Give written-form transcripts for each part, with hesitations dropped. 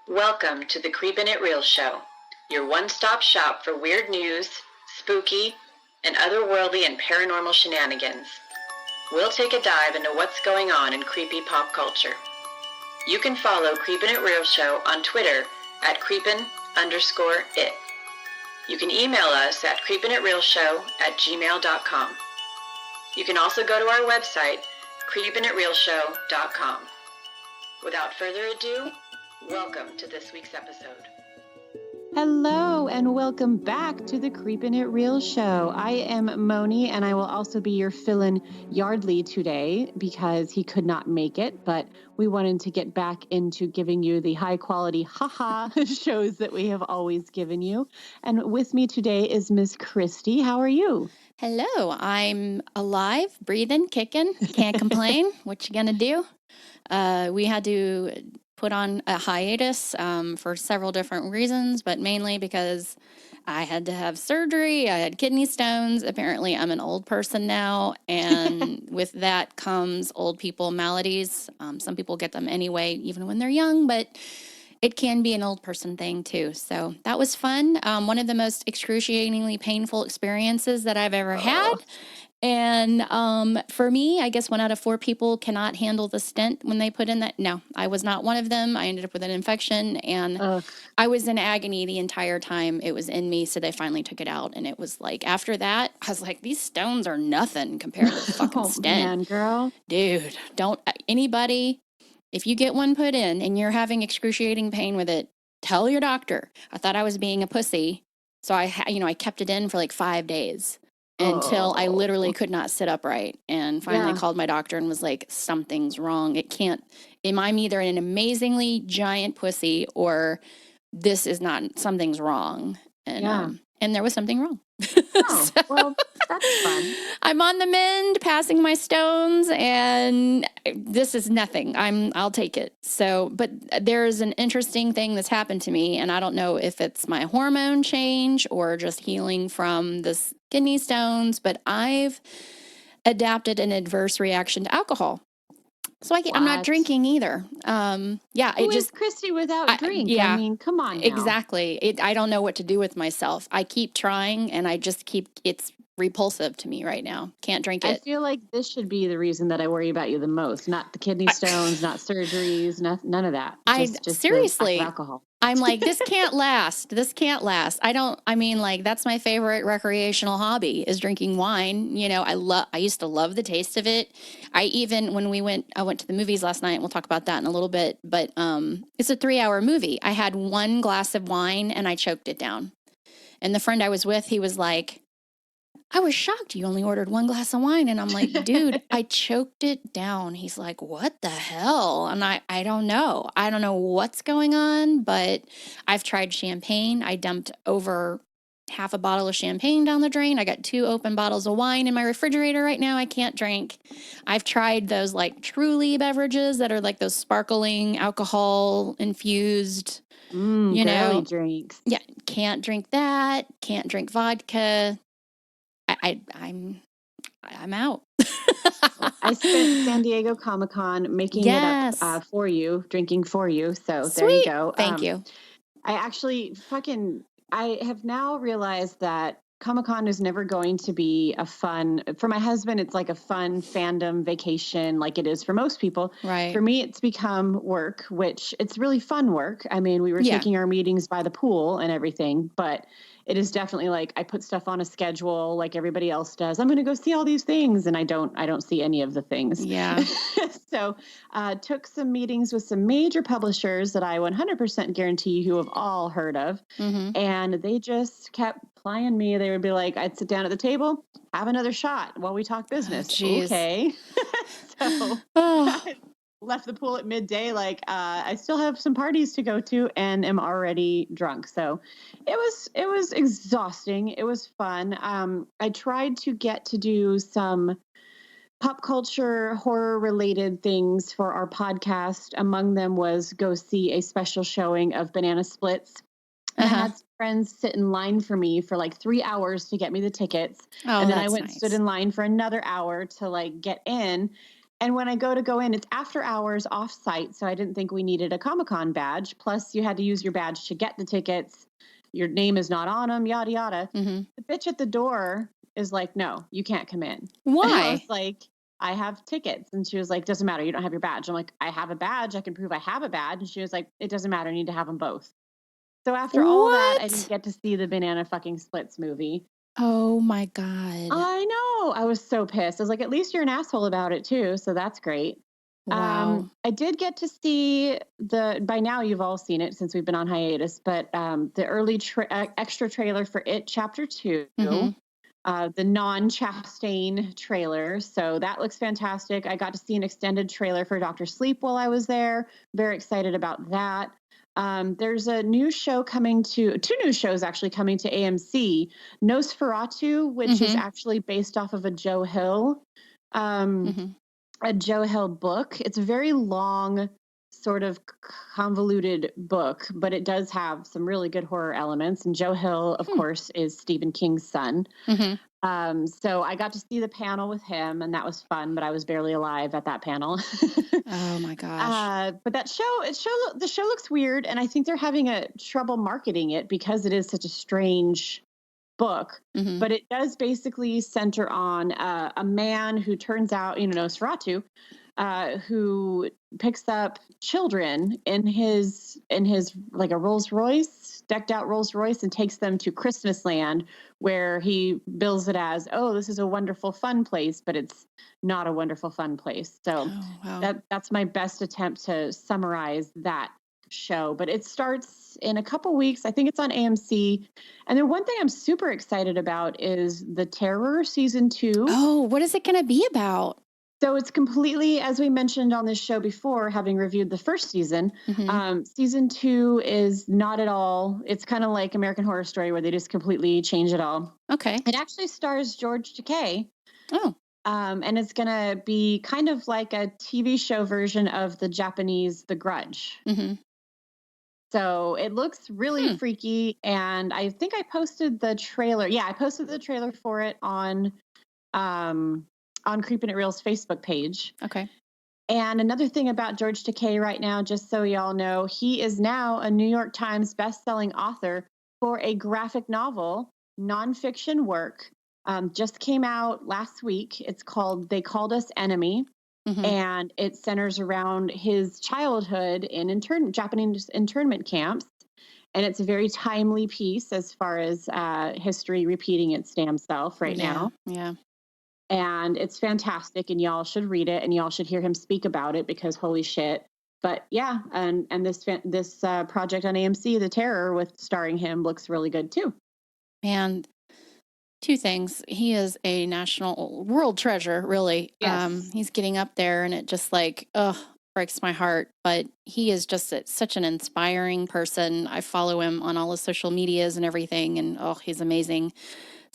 Welcome to the Creepin' It Real Show, your one-stop shop for weird news, spooky, and otherworldly and paranormal shenanigans. We'll take a dive into what's going on in creepy pop culture. You can follow Creepin' It Real Show on Twitter at creepin_it. You can email us at creepinitrealshow@gmail.com. You can also go to our website, creepinitrealshow.com. Without further ado, welcome to this week's episode. Hello and welcome back to the Creepin' It Real Show. I am Moni and I will also be your fill-in Yardley today because he could not make it, but we wanted to get back into giving you the high quality haha shows that we have always given you. And with me today is Miss Kristi. How are you? Hello, I'm alive, breathing, kicking, can't complain. What you gonna do? We had to put on a hiatus for several different reasons, but mainly because I had to have surgery. I had kidney stones. Apparently, I'm an old person now, and with that comes old people maladies. Some people get them anyway, even when they're young, but it can be an old person thing too. So that was fun. One of the most excruciatingly painful experiences that I've ever had. And for me, I guess 1 out of 4 people cannot handle the stent when they put in that. No, I was not one of them. I ended up with an infection and I was in agony the entire time it was in me. So they finally took it out. And it was like, after that, I was like, these stones are nothing compared to the fucking stent. Man, girl. Dude, don't anybody, if you get one put in and you're having excruciating pain with it, tell your doctor. I thought I was being a pussy. So I kept it in for like 5 days. Until I literally could not sit upright, and finally called my doctor and was like, something's wrong. I'm either an amazingly giant pussy or this is not, something's wrong. And there was something wrong. Oh, well, that's fun. I'm on the mend, passing my stones, and this is nothing. I'll take it. So, but there's an interesting thing that's happened to me, and I don't know if it's my hormone change or just healing from this kidney stones, but I've adapted an adverse reaction to alcohol. So I'm not drinking either. Who is Kristi without drink? Yeah, I mean, come on now. Exactly. I don't know what to do with myself. I keep trying, and it's repulsive to me right now. Can't drink it. I feel like this should be the reason that I worry about you the most. Not the kidney stones, not surgeries, none of that. Just seriously, alcohol. I'm like, this can't last. This can't last. That's my favorite recreational hobby is drinking wine. I used to love the taste of it. I went to the movies last night, and we'll talk about that in a little bit, but it's a 3-hour movie. I had 1 glass of wine and I choked it down. And the friend I was with, he was like, I was shocked you only ordered 1 glass of wine. And I'm like, dude, I choked it down. He's like, what the hell? And I don't know. I don't know what's going on, but I've tried champagne. I dumped over half a bottle of champagne down the drain. I got 2 open bottles of wine in my refrigerator right now. I can't drink. I've tried those like Truly beverages that are like those sparkling alcohol infused, girly drinks. Yeah. Can't drink that. Can't drink vodka. I'm out. I spent San Diego Comic-Con making it up for you, drinking for you. So Sweet. There you go. Thank you. I actually I have now realized that Comic-Con is never going to be for my husband, it's like a fun fandom vacation like it is for most people. Right. For me, it's become work, which it's really fun work. I mean, we were taking our meetings by the pool and everything, but it is definitely like I put stuff on a schedule like everybody else does. I'm going to go see all these things, and I don't see any of the things. Yeah. So took some meetings with some major publishers that I 100% guarantee you have all heard of. Mm-hmm. And they just kept plying me. They would be like, I'd sit down at the table, have another shot while we talk business. Okay. So I left the pool at midday. Like I still have some parties to go to and am already drunk. So it was exhausting. It was fun. I tried to get to do some pop culture horror related things for our podcast. Among them was go see a special showing of Banana Splits. I had some friends sit in line for me for like 3 hours to get me the tickets. And then I went stood in line for another hour to like get in. And when I go in, it's after hours off site. So I didn't think we needed a Comic-Con badge. Plus, you had to use your badge to get the tickets. Your name is not on them, yada, yada. Mm-hmm. The bitch at the door is like, no, you can't come in. Why? And I was like, I have tickets. And she was like, doesn't matter. You don't have your badge. I'm like, I have a badge. I can prove I have a badge. And she was like, it doesn't matter. I need to have them both. So after all that, I didn't get to see the Banana fucking Splits movie. Oh my God. I know. I was so pissed. I was like, at least you're an asshole about it too. So that's great. Wow. I did get to see by now you've all seen it since we've been on hiatus, but the early extra trailer for It Chapter 2, the non-Chastain trailer. So that looks fantastic. I got to see an extended trailer for Dr. Sleep while I was there. Very excited about that. There's a new show two new shows actually coming to AMC. Nosferatu, which is actually based off of a Joe Hill book. It's a very long, sort of convoluted book, but it does have some really good horror elements. And Joe Hill, of course, is Stephen King's son. So I got to see the panel with him, and that was fun, but I was barely alive at that panel. Oh my gosh. But the show looks weird, and I think they're having a trouble marketing it because it is such a strange book. But it does basically center on a man who turns out, Nosferatu, who picks up children in his like a Rolls Royce, decked out Rolls Royce, and takes them to Christmas Land, where he bills it as, oh, this is a wonderful fun place, but it's not a wonderful fun place. So that's my best attempt to summarize that show. But it starts in a couple weeks. I think it's on AMC. And then one thing I'm super excited about is The Terror season 2. Oh, what is it going to be about? So it's completely, as we mentioned on this show before, having reviewed the first season, season 2 is not at all. It's kind of like American Horror Story, where they just completely change it all. Okay. It actually stars George Takei. Oh. And it's going to be kind of like a TV show version of the Japanese The Grudge. So it looks really freaky. And I think I posted the trailer. Yeah, I posted the trailer for it on Creepin' It Real's Facebook page. Okay. And another thing about George Takei right now, just so y'all know, he is now a New York Times bestselling author for a graphic novel, nonfiction work. Just came out last week. It's called They Called Us Enemy. And it centers around his childhood in Japanese internment camps. And it's a very timely piece as far as history repeating its damn self now. Yeah. And it's fantastic, and y'all should read it, and y'all should hear him speak about it, because holy shit. But yeah, and this project on AMC, The Terror, with starring him, looks really good too. And two things. He is a national world treasure, really. Yes. He's getting up there, and it just breaks my heart. But he is just such an inspiring person. I follow him on all his social medias and everything, and he's amazing.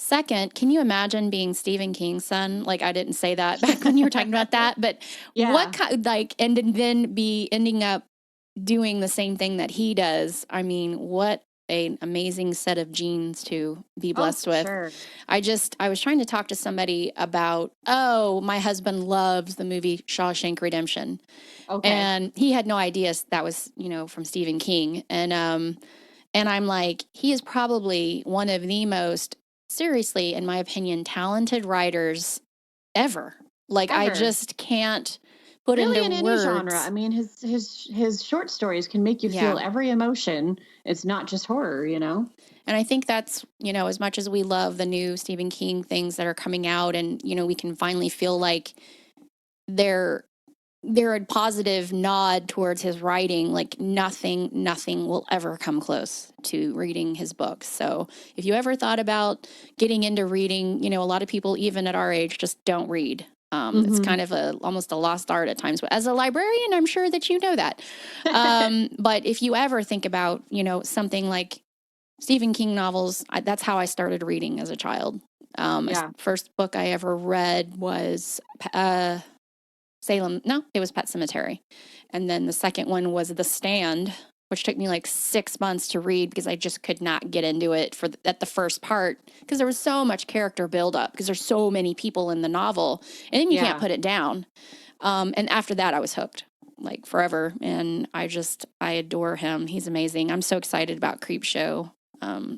Second, can you imagine being Stephen King's son? Like, I didn't say that back when you were talking about that, but what kind, and then be ending up doing the same thing that he does. I mean, what an amazing set of genes to be blessed with. Sure. I was trying to talk to somebody about, my husband loves the movie Shawshank Redemption. Okay. And he had no idea that was, from Stephen King. And I'm like, he is probably one of the most, seriously, in my opinion, talented writers ever. Like, I just can't put really into in words. Any genre. I mean, his short stories can make you feel every emotion. It's not just horror, And I think that's, as much as we love the new Stephen King things that are coming out, and, we can finally feel like they're a positive nod towards his writing, like nothing will ever come close to reading his books. So if you ever thought about getting into reading, a lot of people, even at our age, just don't read. It's kind of almost a lost art at times. But as a librarian, I'm sure that you know that. But if you ever think about, something like Stephen King novels, that's how I started reading as a child. First book I ever read was it was Pet Sematary. And then the second one was The Stand, which took me like 6 months to read because I just could not get into it at the first part, because there was so much character buildup, because there's so many people in the novel, and then you can't put it down. And after that, I was hooked like forever. And I adore him. He's amazing. I'm so excited about Creepshow.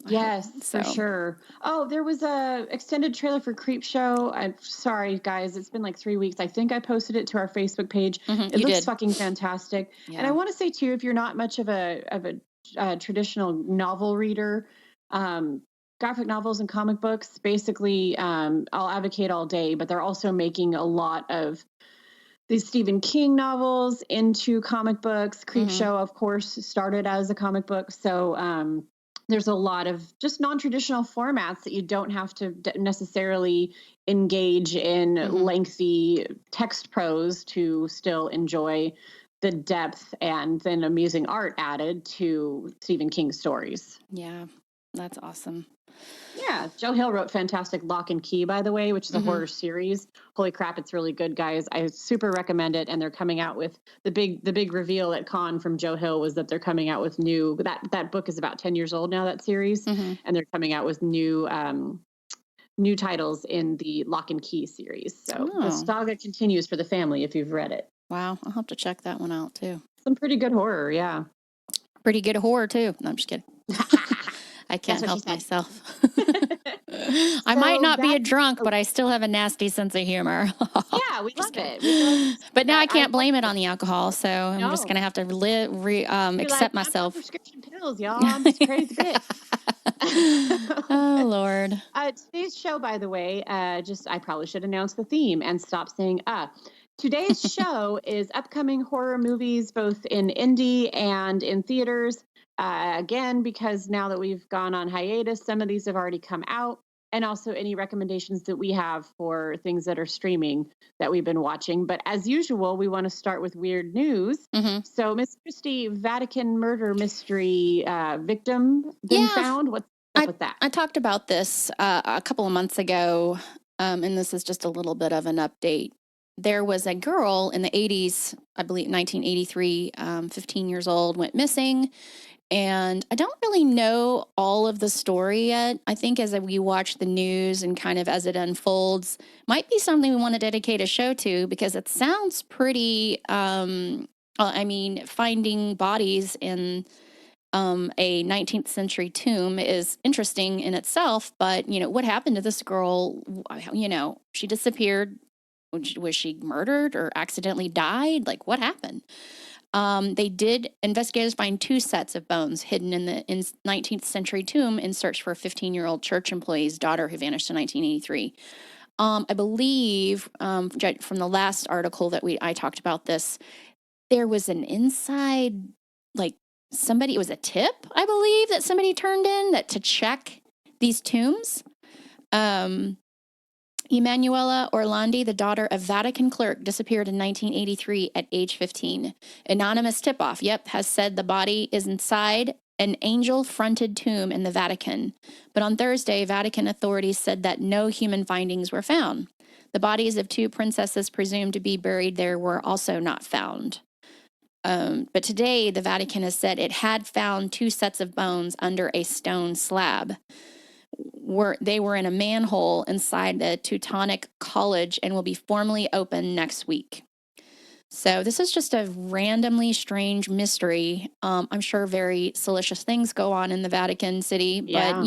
Yes, for sure. Oh, there was a extended trailer for Creepshow. I'm sorry, guys. It's been like 3 weeks. I think I posted it to our Facebook page. It looks fucking fantastic. Yeah. And I want to say too, if you're not much of a traditional novel reader, graphic novels and comic books, basically, I'll advocate all day, but they're also making a lot of these Stephen King novels into comic books. Creepshow, of course, started as a comic book. So there's a lot of just non-traditional formats that you don't have to necessarily engage in lengthy text prose to still enjoy the depth and then amusing art added to Stephen King stories. Yeah, that's awesome. Yeah, Joe Hill wrote fantastic Lock and Key, by the way, which is a horror series. Holy crap, it's really good, guys. I super recommend it. And they're coming out with the big reveal at Con from Joe Hill was that they're coming out with new, that book is about 10 years old now, that series. And they're coming out with new titles in the Lock and Key series. So the saga continues for the family if you've read it. Wow, I'll have to check that one out too. Some pretty good horror, yeah. Pretty good horror too. No, I'm just kidding. I can't help myself. I might not be a drunk, but I still have a nasty sense of humor. Yeah, we love it. But now I can't blame it on the alcohol, so I'm just going to have to accept myself. Prescription pills, y'all. I'm just crazy bitch. Oh, Lord. Today's show, by the way, I probably should announce the theme and stop saying Today's show is upcoming horror movies, both in indie and in theaters. Again, because now that we've gone on hiatus, some of these have already come out, and also any recommendations that we have for things that are streaming that we've been watching. But as usual, we want to start with weird news. So, Miss Kristi, Vatican murder mystery victim been found? What's up with that? I talked about this a couple of months ago, and this is just a little bit of an update. There was a girl in the 80s, I believe 1983, 15 years old, went missing. And I don't really know all of the story yet. I think as we watch the news and kind of as it unfolds, might be something we want to dedicate a show to because it sounds pretty, finding bodies in a 19th century tomb is interesting in itself. But, what happened to this girl? She disappeared. Was she murdered or accidentally died? Like, what happened? Investigators find 2 sets of bones hidden in the 19th century tomb in search for a 15-year-old church employee's daughter who vanished in 1983. I believe from the last article that I talked about this, there was an inside, it was a tip, I believe, that somebody turned in to check these tombs. Emanuela Orlandi, the daughter of Vatican clerk, disappeared in 1983 at age 15. Anonymous tip-off, has said the body is inside an angel-fronted tomb in the Vatican. But on Thursday, Vatican authorities said that no human findings were found. The bodies of 2 princesses presumed to be buried there were also not found. But today, the Vatican has said it had found 2 sets of bones under a stone slab. They were in a manhole inside the Teutonic College and will be formally open next week. So this is just a randomly strange mystery. I'm sure very salacious things go on in the Vatican City, but,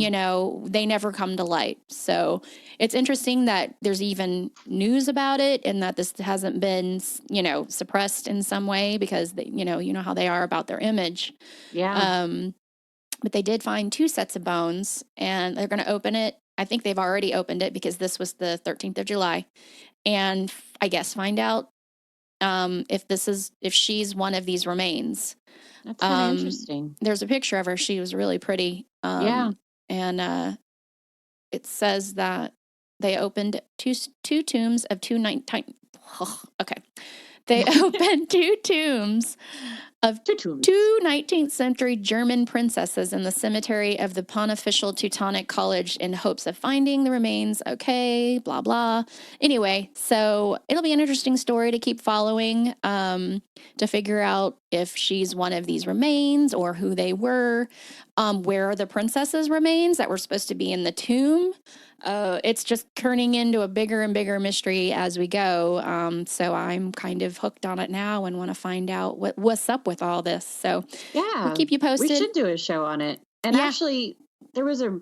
they never come to light. So it's interesting that there's even news about it and that this hasn't been, suppressed in some way because, you know how they are about their image. Yeah. But they did find 2 sets of bones, and they're going to open it. I think they've already opened it because this was the 13th of July. And I guess find out if she's one of these remains. That's kind of interesting. There's a picture of her. She was really pretty. And it says that they opened two tombs of 2 19. Okay. They opened 2 tombs of Two tombs. two 19th century German princesses in the cemetery of the Pontifical Teutonic College in hopes of finding the remains. Okay, blah, blah. Anyway, so it'll be an interesting story to keep following, to figure out if she's one of these remains or who they were. Where are the princesses' remains that were supposed to be in the tomb? It's just turning into a bigger and bigger mystery as we go. So I'm kind of hooked on it now and want to find out what's up with all this. So Yeah. we'll keep you posted. We should do a show on it. And actually, there was a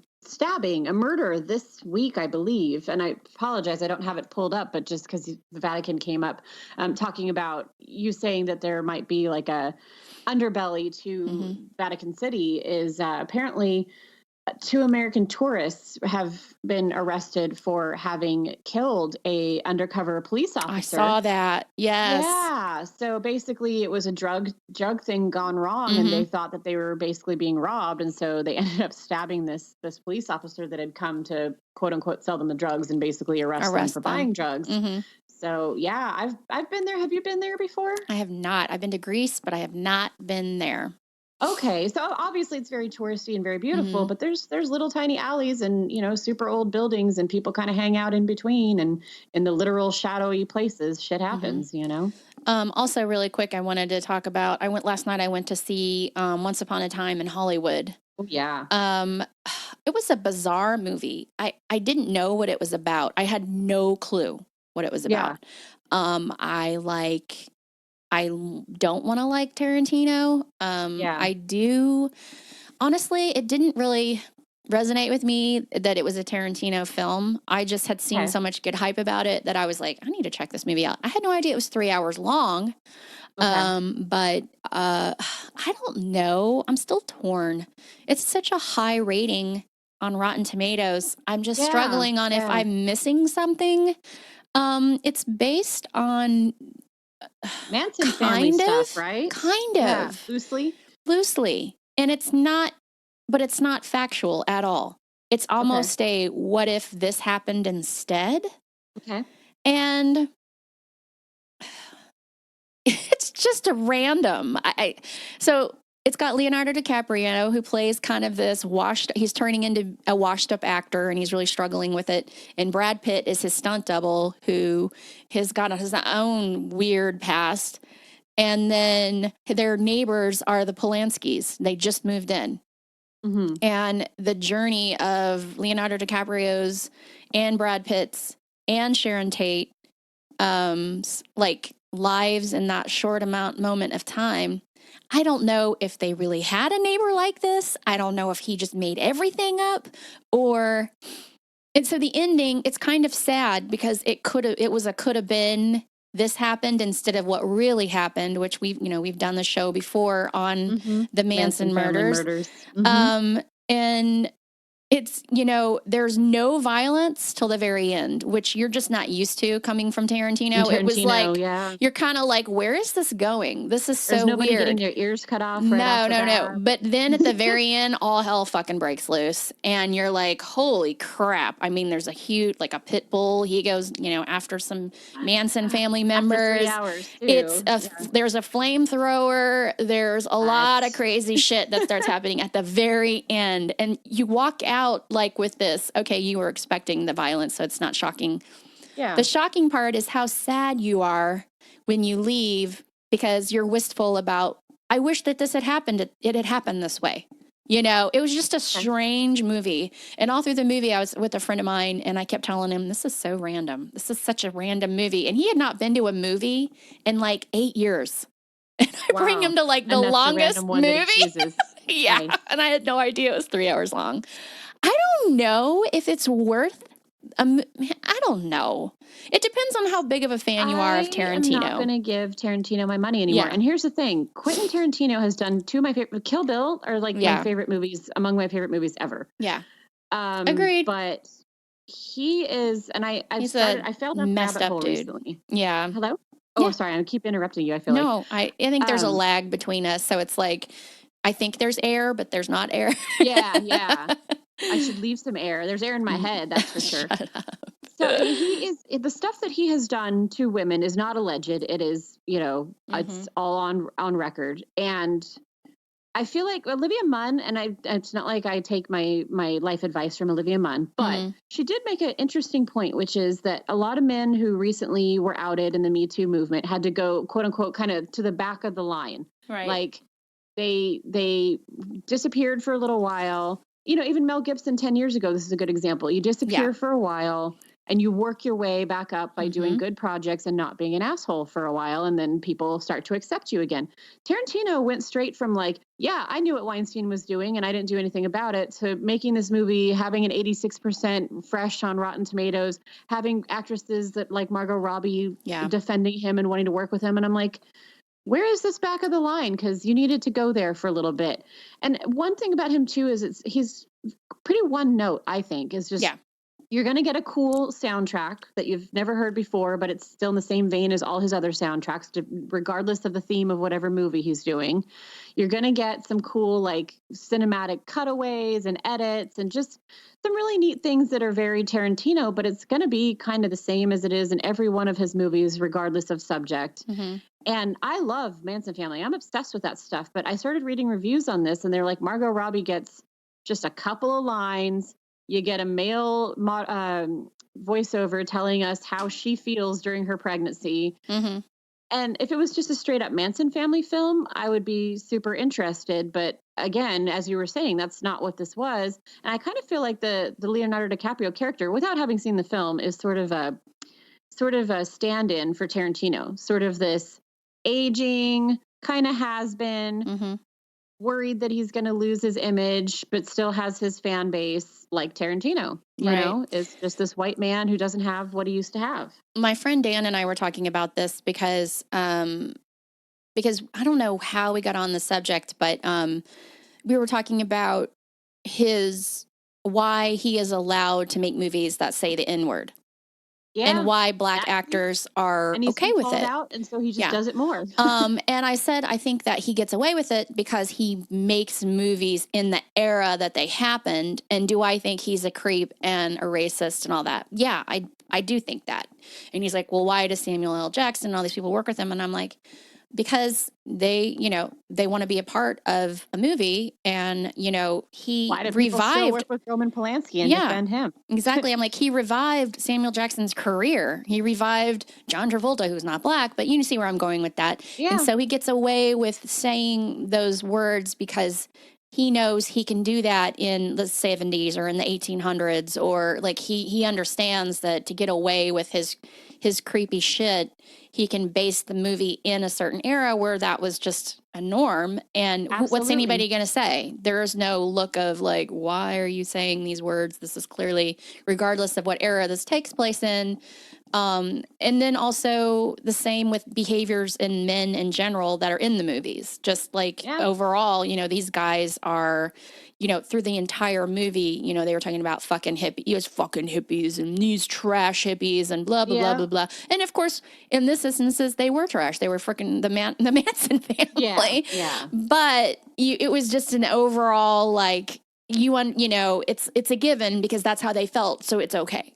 murder this week, I believe. And I apologize, I don't have it pulled up, but just because the Vatican came up talking about you saying that there might be like a underbelly to Vatican City is apparently 2 American tourists have been arrested for having killed a undercover police officer. I saw that. Yes. Yeah. So basically it was a drug thing gone wrong and they thought that they were basically being robbed. And so they ended up stabbing this police officer that had come to quote unquote sell them the drugs and basically arrest them for buying drugs. So yeah, I've been there. Have you been there before? I have not. I've been to Greece, but I have not been there. Okay, so obviously it's very touristy and very beautiful, but there's little tiny alleys and, super old buildings and people kind of hang out in between and in the literal shadowy places, shit happens, Also really quick, I wanted to talk about, last night I went to see Once Upon a Time in Hollywood. Oh, yeah. It was a bizarre movie. I didn't know what it was about. I had no clue what it was about. I don't want to like Tarantino. I do. Honestly, it didn't really resonate with me that it was a Tarantino film. I just had seen so much good hype about it that I was like, I need to check this movie out. I had no idea it was 3 hours long. But I don't know. I'm still torn. It's such a high rating on Rotten Tomatoes. I'm just struggling on if I'm missing something. It's based on Manson family stuff, right? Kind of. Loosely. And it's not factual at all. It's almost a what if this happened instead? Okay. And it's just a random. So it's got Leonardo DiCaprio, who plays kind of this he's turning into a washed up actor and he's really struggling with it. And Brad Pitt is his stunt double who has got his own weird past. And then their neighbors are the Polanskis. They just moved in. And the journey of Leonardo DiCaprio's and Brad Pitt's and Sharon Tate, lives in that short moment of time. I don't know if they really had a neighbor like this. I don't know if he just made everything up and so the ending, it's kind of sad because it could have been this happened instead of what really happened, which we've done the show before on the Manson murders. And it's, there's no violence till the very end, which you're just not used to coming from Tarantino. It was like, you're kind of like, where is this going? This is so There's nobody weird. getting their ears cut off. No. But then at the very end, all hell fucking breaks loose. And you're like, holy crap. I mean, there's a huge, like a pit bull. He goes, after some Manson family members. After 3 hours, too. There's a flamethrower. There's a lot of crazy shit that starts happening at the very end. And you walk out like with this, okay, you were expecting the violence, so it's not shocking. Yeah. The shocking part is how sad you are when you leave because you're wistful about, I wish that this had happened. It had happened this way. It was just a strange movie. And all through the movie, I was with a friend of mine and I kept telling him, this is so random. This is such a random movie. And he had not been to a movie in like 8 years. And I bring him to like the longest movie. Yeah. And I had no idea it was 3 hours long. I don't know if it's worth. I don't know. It depends on how big of a fan you are of Tarantino. I'm not going to give Tarantino my money anymore. And here's the thing: Quentin Tarantino has done 2 of my favorite. Kill Bill are like my favorite movies, among my favorite movies ever. Yeah, agreed. But he is, and I fell down messed rabbit up hole dude. Recently. Yeah. Hello. Oh, sorry. I keep interrupting you. I feel like I think there's a lag between us, so it's like I think there's air, but there's not air. Yeah. I should leave some air. There's air in my head, that's for sure. Shut up. So he is, the stuff that he has done to women is not alleged. It is, it's all on record. And I feel like Olivia Munn, and it's not like I take my life advice from Olivia Munn, but she did make an interesting point, which is that a lot of men who recently were outed in the Me Too movement had to go, quote unquote, kind of to the back of the line. Right. Like they disappeared for a little while. Even Mel Gibson 10 years ago, this is a good example. You disappear for a while and you work your way back up by doing good projects and not being an asshole for a while. And then people start to accept you again. Tarantino went straight from like, yeah, I knew what Weinstein was doing and I didn't do anything about it, to making this movie, having an 86% fresh on Rotten Tomatoes, having actresses that like Margot Robbie defending him and wanting to work with him. And I'm like, where is this back of the line? Because you needed to go there for a little bit. And one thing about him too is he's pretty one note, I think, is just you're going to get a cool soundtrack that you've never heard before, but it's still in the same vein as all his other soundtracks, regardless of the theme of whatever movie he's doing. You're going to get some cool like cinematic cutaways and edits and just some really neat things that are very Tarantino, but it's going to be kind of the same as it is in every one of his movies, regardless of subject. And I love Manson Family. I'm obsessed with that stuff, but I started reading reviews on this and they're like, Margot Robbie gets just a couple of lines. You get a male voiceover telling us how she feels during her pregnancy. And if it was just a straight up Manson Family film, I would be super interested. But again, as you were saying, that's not what this was. And I kind of feel like the Leonardo DiCaprio character, without having seen the film, is sort of a stand-in for Tarantino, sort of this aging, kind of has been, worried that he's going to lose his image, but still has his fan base like Tarantino, you know, is just this white man who doesn't have what he used to have. My friend Dan and I were talking about this because I don't know how we got on the subject, but we were talking about why he is allowed to make movies that say the N-word. And why black actors are okay with it. Out, and so he just does it more. And I said, I think that he gets away with it because he makes movies in the era that they happened. And do I think he's a creep and a racist and all that? Yeah, I do think that. And he's like, well, why does Samuel L. Jackson and all these people work with him? And I'm like, because they want to be a part of a movie, and he Why do revived still work with Roman Polanski and defend him. Exactly. I'm like, he revived Samuel Jackson's career. He revived John Travolta, who's not black, but you see where I'm going with that. Yeah. And so he gets away with saying those words because he knows he can do that in the 70s or in the 1800s, or like he understands that to get away with his creepy shit, he can base the movie in a certain era where that was just a norm. And what's anybody going to say? There is no look of like, why are you saying these words? This is clearly, regardless of what era this takes place in. And then also the same with behaviors in men in general that are in the movies. Just like overall, these guys are, through the entire movie, they were talking about fucking hippies and these trash hippies and blah, blah, blah, blah, blah. And of course, in this instances, they were trash. They were freaking the Manson family. Yeah. But it was just an overall, like, it's a given because that's how they felt. So it's okay.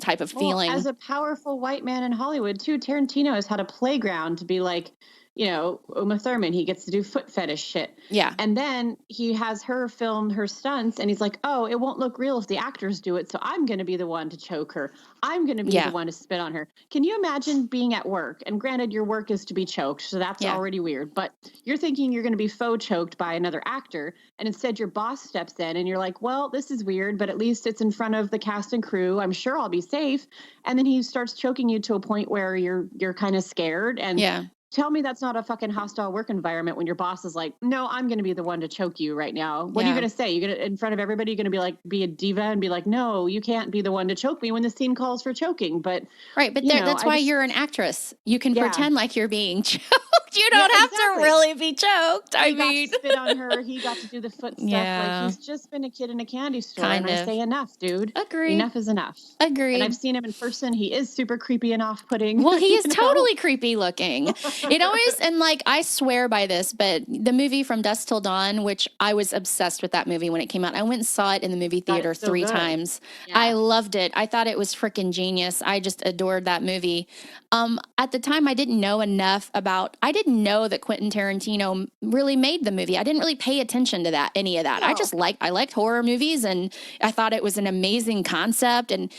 Type of feeling. As a powerful white man in Hollywood, too, Tarantino has had a playground to be like, Uma Thurman, he gets to do foot fetish shit. Yeah. And then he has her film her stunts, and he's like, oh, it won't look real if the actors do it, so I'm going to be the one to choke her. I'm going to be the one to spit on her. Can you imagine being at work? And granted, your work is to be choked, so that's already weird. But you're thinking you're going to be faux choked by another actor, and instead your boss steps in, and you're like, well, this is weird, but at least it's in front of the cast and crew. I'm sure I'll be safe. And then he starts choking you to a point where you're kind of scared. And tell me that's not a fucking hostile work environment when your boss is like, no, I'm going to be the one to choke you right now. What are you going to say? You're going to, in front of everybody, you're going to be like, be a diva and be like, no, you can't be the one to choke me when the scene calls for choking. But right. But that's why you're an actress. You can pretend like you're being choked. You don't have exactly. to really be choked. He got to spit on her. He got to do the foot stuff. Yeah. Like, he's just been a kid in a candy store. Kind and of. I say enough, dude. Agreed. Enough is enough. Agreed. And I've seen him in person. He is super creepy and off-putting. Well, he is totally creepy looking. It always, and like, I swear by this, but the movie From Dusk Till Dawn, which I was obsessed with that movie when it came out. I went and saw it in the movie theater so 3 good. times. Yeah. I loved it. I thought it was freaking genius. I just adored that movie. At the time, I didn't know enough about, I didn't know that Quentin Tarantino really made the movie. I didn't really pay attention to any of that. No. I liked horror movies, and I thought it was an amazing concept. And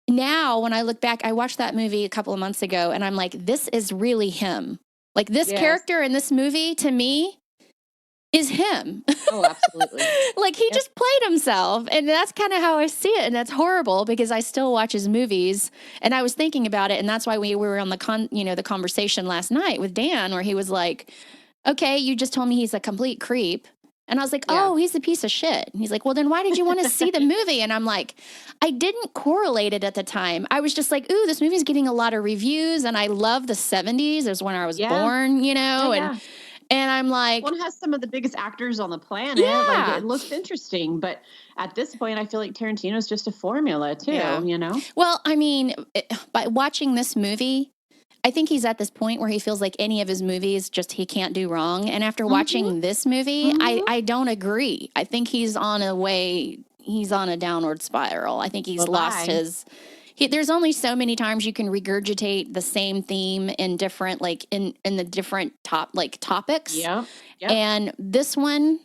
now when I look back, I watched that movie a couple of months ago, and I'm like, this is really him. Like, this character in this movie, to me, is him. Oh, absolutely. Like, he just played himself. And that's kind of how I see it. And that's horrible because I still watch his movies. And I was thinking about it. And that's why we were on the conversation last night with Dan, where he was like, okay, you just told me he's a complete creep. And I was like, oh, he's a piece of shit. And he's like, well, then why did you want to see the movie? And I'm like, I didn't correlate it at the time. I was just like, ooh, this movie's getting a lot of reviews. And I love the 70s. It was when I was born, And I'm like, one has some of the biggest actors on the planet. Like, it looks interesting. But at this point, I feel like Tarantino's just a formula too, Well, I mean, by watching this movie, I think he's at this point where he feels like any of his movies he can't do wrong. And after watching this movie, I don't agree. I think he's on a downward spiral. I think he's lost there's only so many times you can regurgitate the same theme in different, like in the different topics. Yeah. And this one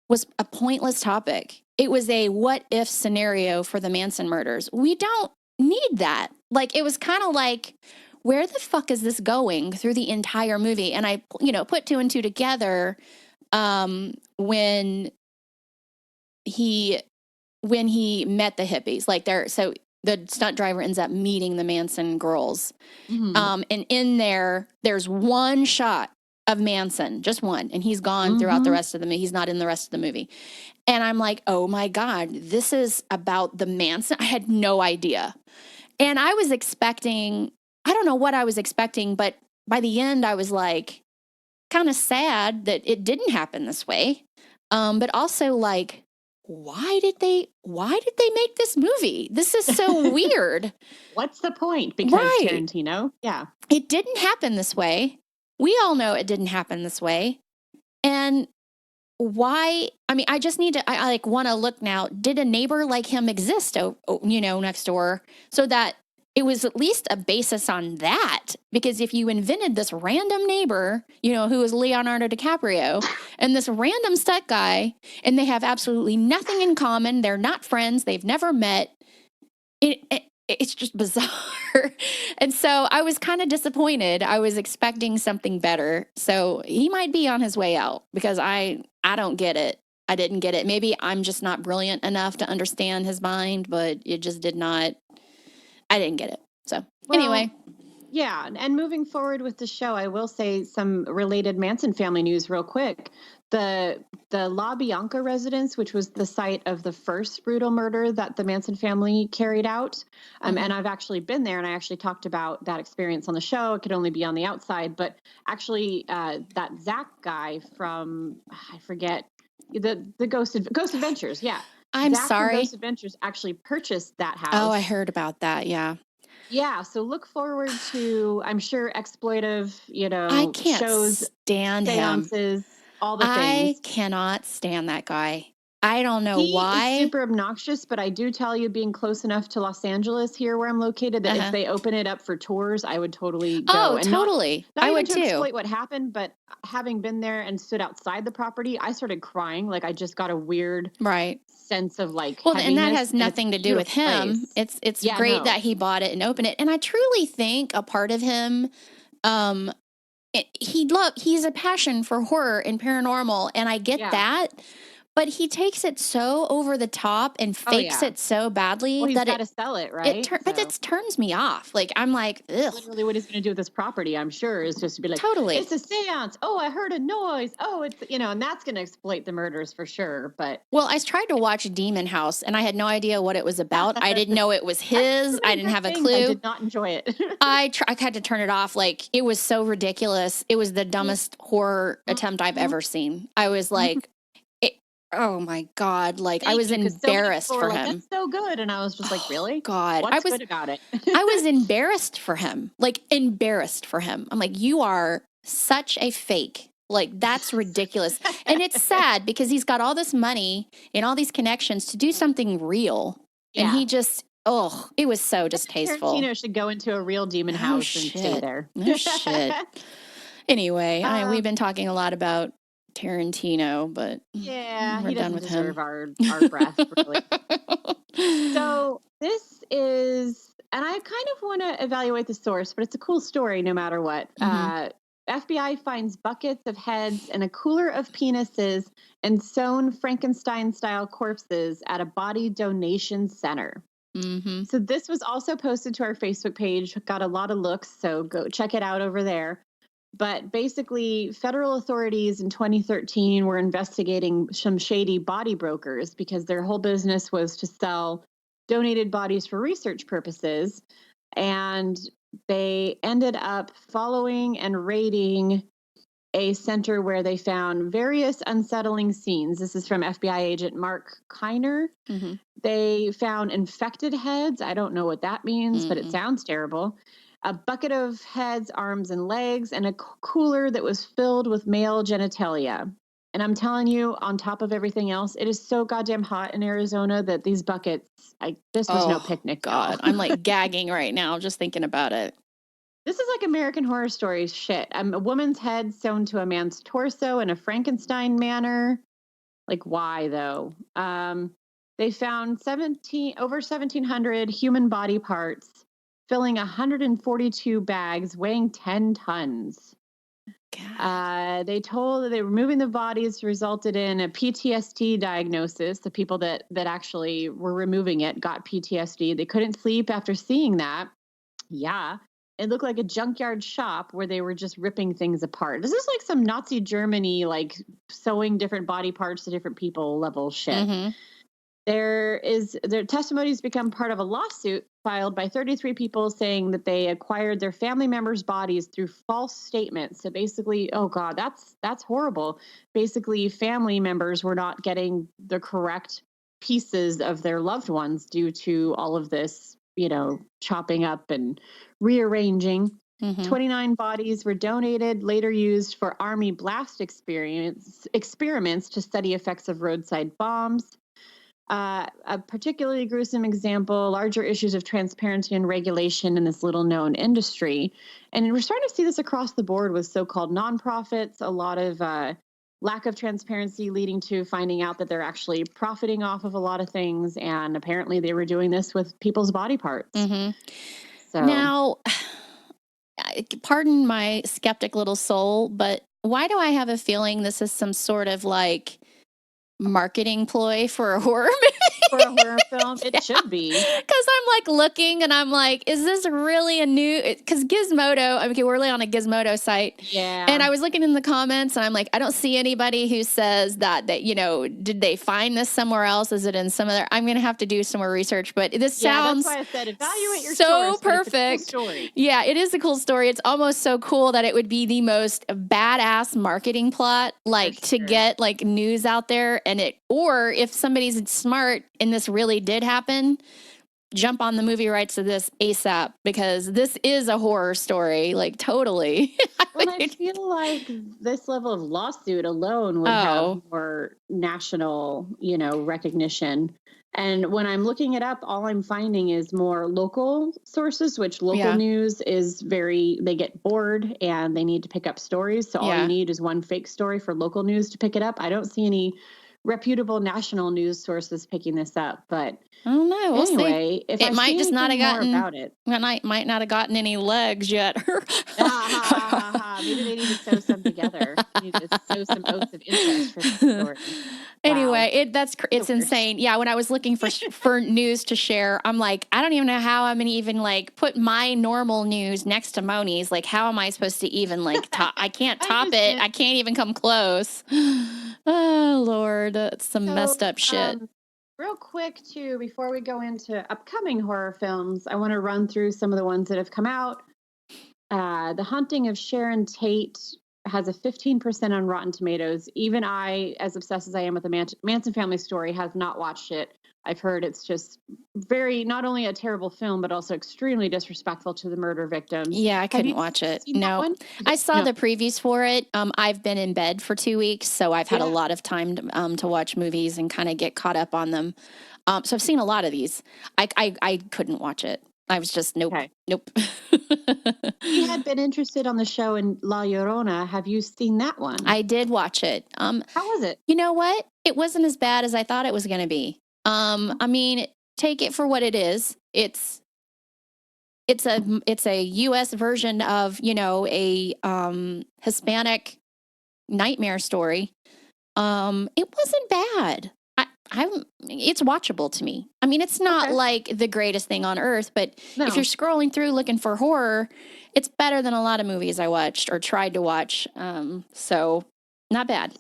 was a pointless topic. It was a what if scenario for the Manson murders. We don't need that. Like, it was kind of like, where the fuck is this going through the entire movie? And I, put 2 and 2 together when he met the hippies. Like, so the stunt driver ends up meeting the Manson girls. Mm-hmm. And in there's one shot of Manson, just one, and he's gone throughout the rest of the movie. He's not in the rest of the movie. And I'm like, oh my God, this is about the Manson. I had no idea. And I was expecting, I don't know what I was expecting, but by the end, I was like kind of sad that it didn't happen this way. But also like, why did they make this movie? This is so weird. What's the point? Because Tarantino, it didn't happen this way. We all know it didn't happen this way. And why? I mean, I just need to, I want to look now. Did a neighbor like him exist, next door, so that it was at least a basis on that? Because if you invented this random neighbor, who is Leonardo DiCaprio, and this random stunt guy, and they have absolutely nothing in common, they're not friends, they've never met, it's just bizarre. And so I was kind of disappointed. I was expecting something better. So he might be on his way out, because I don't get it. I didn't get it. Maybe I'm just not brilliant enough to understand his mind, but it just did not. I didn't get it. So anyway. Yeah. And moving forward with the show, I will say some related Manson family news real quick. The La Bianca residence, which was the site of the first brutal murder that the Manson family carried out. And I've actually been there, and I actually talked about that experience on the show. It could only be on the outside, but actually that Zach guy from, I forget, the Ghost Adventures. Yeah. I'm Zach sorry. From Ghost Adventures actually purchased that house. Oh, I heard about that. Yeah. Yeah. So look forward to, I'm sure, exploitive, I can't shows, stand seances, him. all the things. I cannot stand that guy. I don't know why. He's super obnoxious, but I do tell you, being close enough to Los Angeles here where I'm located, that if they open it up for tours, I would totally go. Oh, totally. Not I even would to too. exploit what happened, but having been there and stood outside the property, I started crying. Like, I just got a weird sense of like, and that has nothing to do with him. Place. It's great that he bought it and opened it. And I truly think a part of him, he's a passion for horror and paranormal, and I get that. But he takes it so over the top and fakes it so badly Well, he's that got to sell it, right? but it turns me off. Like, I'm like, ugh. Literally what he's going to do with this property, I'm sure, is just to be like, Totally. it's a seance. Oh, I heard a noise. Oh, it's, and that's going to exploit the murders for sure. But well, I tried to watch Demon House and I had no idea what it was about. I didn't know it was his. I didn't have a clue. I did not enjoy it. I had to turn it off. Like, it was so ridiculous. It was the dumbest horror attempt I've ever seen. I was like, oh my God. Like, I was embarrassed for him. That's so good. And I was just like, really? God. What's good about it? I was embarrassed for him. Like, embarrassed for him. I'm like, you are such a fake. Like, that's ridiculous. And it's sad because he's got all this money and all these connections to do something real. And he just, it was so distasteful. Tarantino should go into a real demon house and stay there. No shit. Anyway, we've been talking a lot about Tarantino, but we're he done with deserve him. our breath, really. So this is, and I kind of want to evaluate the source, but it's a cool story no matter what. FBI finds buckets of heads and a cooler of penises and sewn Frankenstein-style corpses at a body donation center. So this was also posted to our Facebook page, got a lot of looks, so go check it out over there. But basically, federal authorities in 2013 were investigating some shady body brokers because their whole business was to sell donated bodies for research purposes. And they ended up following and raiding a center where they found various unsettling scenes. This is from FBI agent Mark Kiner. They found infected heads. I don't know what that means, but it sounds terrible. A bucket of heads, arms, and legs, and a cooler that was filled with male genitalia. And I'm telling you, on top of everything else, it is so goddamn hot in Arizona that these buckets, this was no picnic. God, I'm like gagging right now just thinking about it. This is like American Horror Story shit. A woman's head sewn to a man's torso in a Frankenstein manner. Like, why though? They found over 1,700 human body parts, filling 142 bags weighing 10 tons. They told that they were removing the bodies resulted in a PTSD diagnosis. The people that actually were removing it got PTSD. They couldn't sleep after seeing that. Yeah. It looked like a junkyard shop where they were just ripping things apart. This is like some Nazi Germany, like sewing different body parts to different people level shit. Their testimonies become part of a lawsuit filed by 33 people saying that they acquired their family members' bodies through false statements. So basically, oh God, that's horrible. Basically, family members were not getting the correct pieces of their loved ones due to all of this, chopping up and rearranging. 29 bodies were donated, later used for Army blast experiments to study effects of roadside bombs. A particularly gruesome example, larger issues of transparency and regulation in this little-known industry. And we're starting to see this across the board with so-called nonprofits, a lot of lack of transparency leading to finding out that they're actually profiting off of a lot of things. And apparently they were doing this with people's body parts. So now, pardon my skeptic little soul, but why do I have a feeling this is some sort of like marketing ploy for a horror movie? For a horror film, it should be. Because I'm like looking and I'm like, is this really a new? Because Gizmodo, we're really on a Gizmodo site. Yeah. And I was looking in the comments and I'm like, I don't see anybody who says that did they find this somewhere else? Is it in some other? I'm going to have to do some more research, but this sounds that's why I said evaluate your so source, perfect. It's a cool story. Yeah, it is a cool story. It's almost so cool that it would be the most badass marketing plot, like to get like news out there or if somebody's smart and this really did happen, jump on the movie rights to this ASAP because this is a horror story, like totally. Well, I feel like this level of lawsuit alone would have more national, recognition. And when I'm looking it up, all I'm finding is more local sources, which local news is they get bored and they need to pick up stories. So all you need is one fake story for local news to pick it up. I don't see any reputable national news sources picking this up, but I don't know. We'll anyway, see. It might just not have gotten about it. Might not have gotten any legs yet. Maybe they need to sew some together. They need to sew some oaths of interest for the story. Anyway, it's So weird. insane. Yeah, when I was looking for news to share, I'm like, I don't even know how I'm gonna even like put my normal news next to Moni's. Like, how am I supposed to even like top? I can't top it. I can't even come close. Oh Lord, that's some messed up shit. Real quick, too, before we go into upcoming horror films, I want to run through some of the ones that have come out. The Haunting of Sharon Tate has a 15% on Rotten Tomatoes. Even I, as obsessed as I am with the Manson family story, have not watched it. I've heard it's just not only a terrible film, but also extremely disrespectful to the murder victims. Yeah, I couldn't watch it. No, I saw the previews for it. I've been in bed for 2 weeks, so I've had a lot of time to watch movies and kind of get caught up on them. So I've seen a lot of these. I couldn't watch it. I was just nope. You had been interested on the show in La Llorona. Have you seen that one? I did watch it. How was it? You know what? It wasn't as bad as I thought it was going to be. I mean, take it for what it is. It's a U.S. version of, a Hispanic nightmare story. It wasn't bad. It's watchable to me. I mean, it's not like the greatest thing on earth, but if you're scrolling through looking for horror, it's better than a lot of movies I watched or tried to watch. So not bad.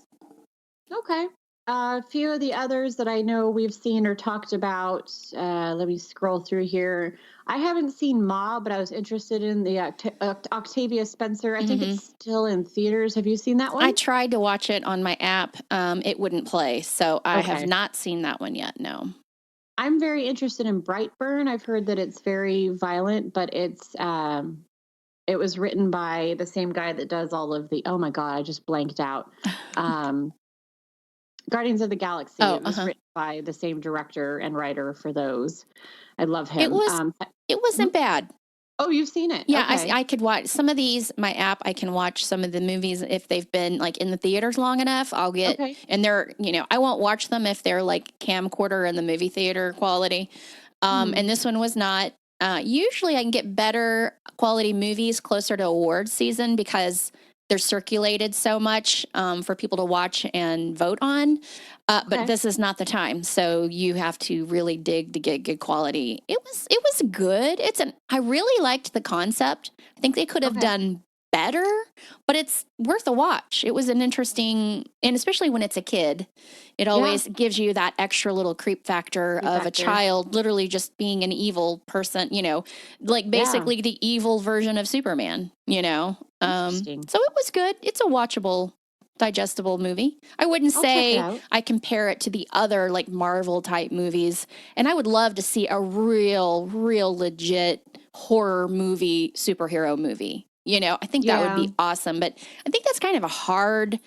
Okay. A few of the others that I know we've seen or talked about. Let me scroll through here. I haven't seen Ma, but I was interested in the Octavia Spencer. I think it's still in theaters. Have you seen that one? I tried to watch it on my app. It wouldn't play, so I have not seen that one yet, no. I'm very interested in Brightburn. I've heard that it's very violent, but it was written by the same guy that does all of the, oh my God, I just blanked out. Guardians of the Galaxy. It was written by the same director and writer for those. I love him. It wasn't bad. Oh, you've seen it? Yeah, okay. I could watch some of these. My app, I can watch some of the movies if they've been like in the theaters long enough. I'll get, and they're, I won't watch them if they're like camcorder in the movie theater quality. And this one was not. Usually I can get better quality movies closer to awards season because they're circulated so much for people to watch and vote on. But this is not the time. So you have to really dig to get good quality. It was good. I really liked the concept. I think they could have done better, but it's worth a watch. It was an interesting, and especially when it's a kid, it always gives you that extra little creep factor of a child literally just being an evil person, like basically the evil version of Superman, So it was good. It's a watchable, digestible movie. I wouldn't say I compare it to the other like Marvel type movies, and I would love to see a real legit horror movie, superhero movie. I think that would be awesome, but I think that's kind of a hard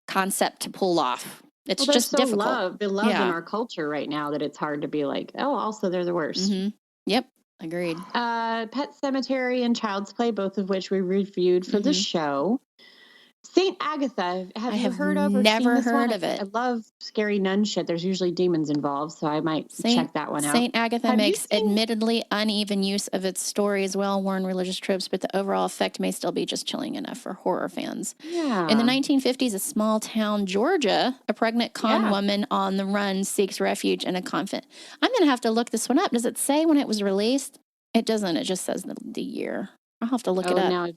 concept to pull off. It's just so difficult. They love in our culture right now that it's hard to be like, also they're the worst. Mm-hmm. Yep. Agreed. Pet Sematary and Child's Play, both of which we reviewed for the show. Saint Agatha, have you heard of or never seen this heard one? of it. I love scary nun shit. There's usually demons involved, so I might check that one out. Saint Agatha makes admittedly uneven use of its story's well-worn religious tropes, but the overall effect may still be just chilling enough for horror fans. Yeah. In the 1950s, a small town, Georgia, a pregnant con woman on the run seeks refuge in a convent. I'm going to have to look this one up. Does it say when it was released? It doesn't. It just says the year. I'll have to look it up.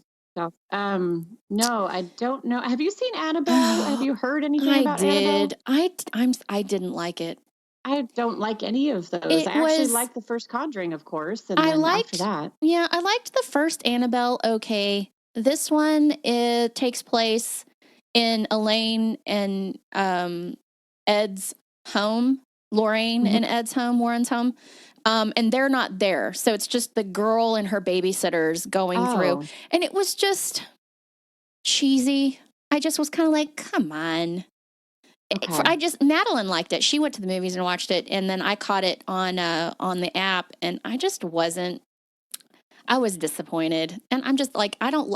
No, I don't know. Have you seen Annabelle? Have you heard anything about Annabelle? I didn't like it. I don't like any of those. I actually liked the first Conjuring, of course, and after that. Yeah, I liked the first Annabelle. Okay, this one takes place in Elaine and Ed's home, Lorraine and Ed's home, Warren's home. And they're not there. So it's just the girl and her babysitters going through. And it was just cheesy. I just was kind of like, come on. Madeline liked it. She went to the movies and watched it. And then I caught it on the app and I just wasn't. I was disappointed. And I'm just like, I don't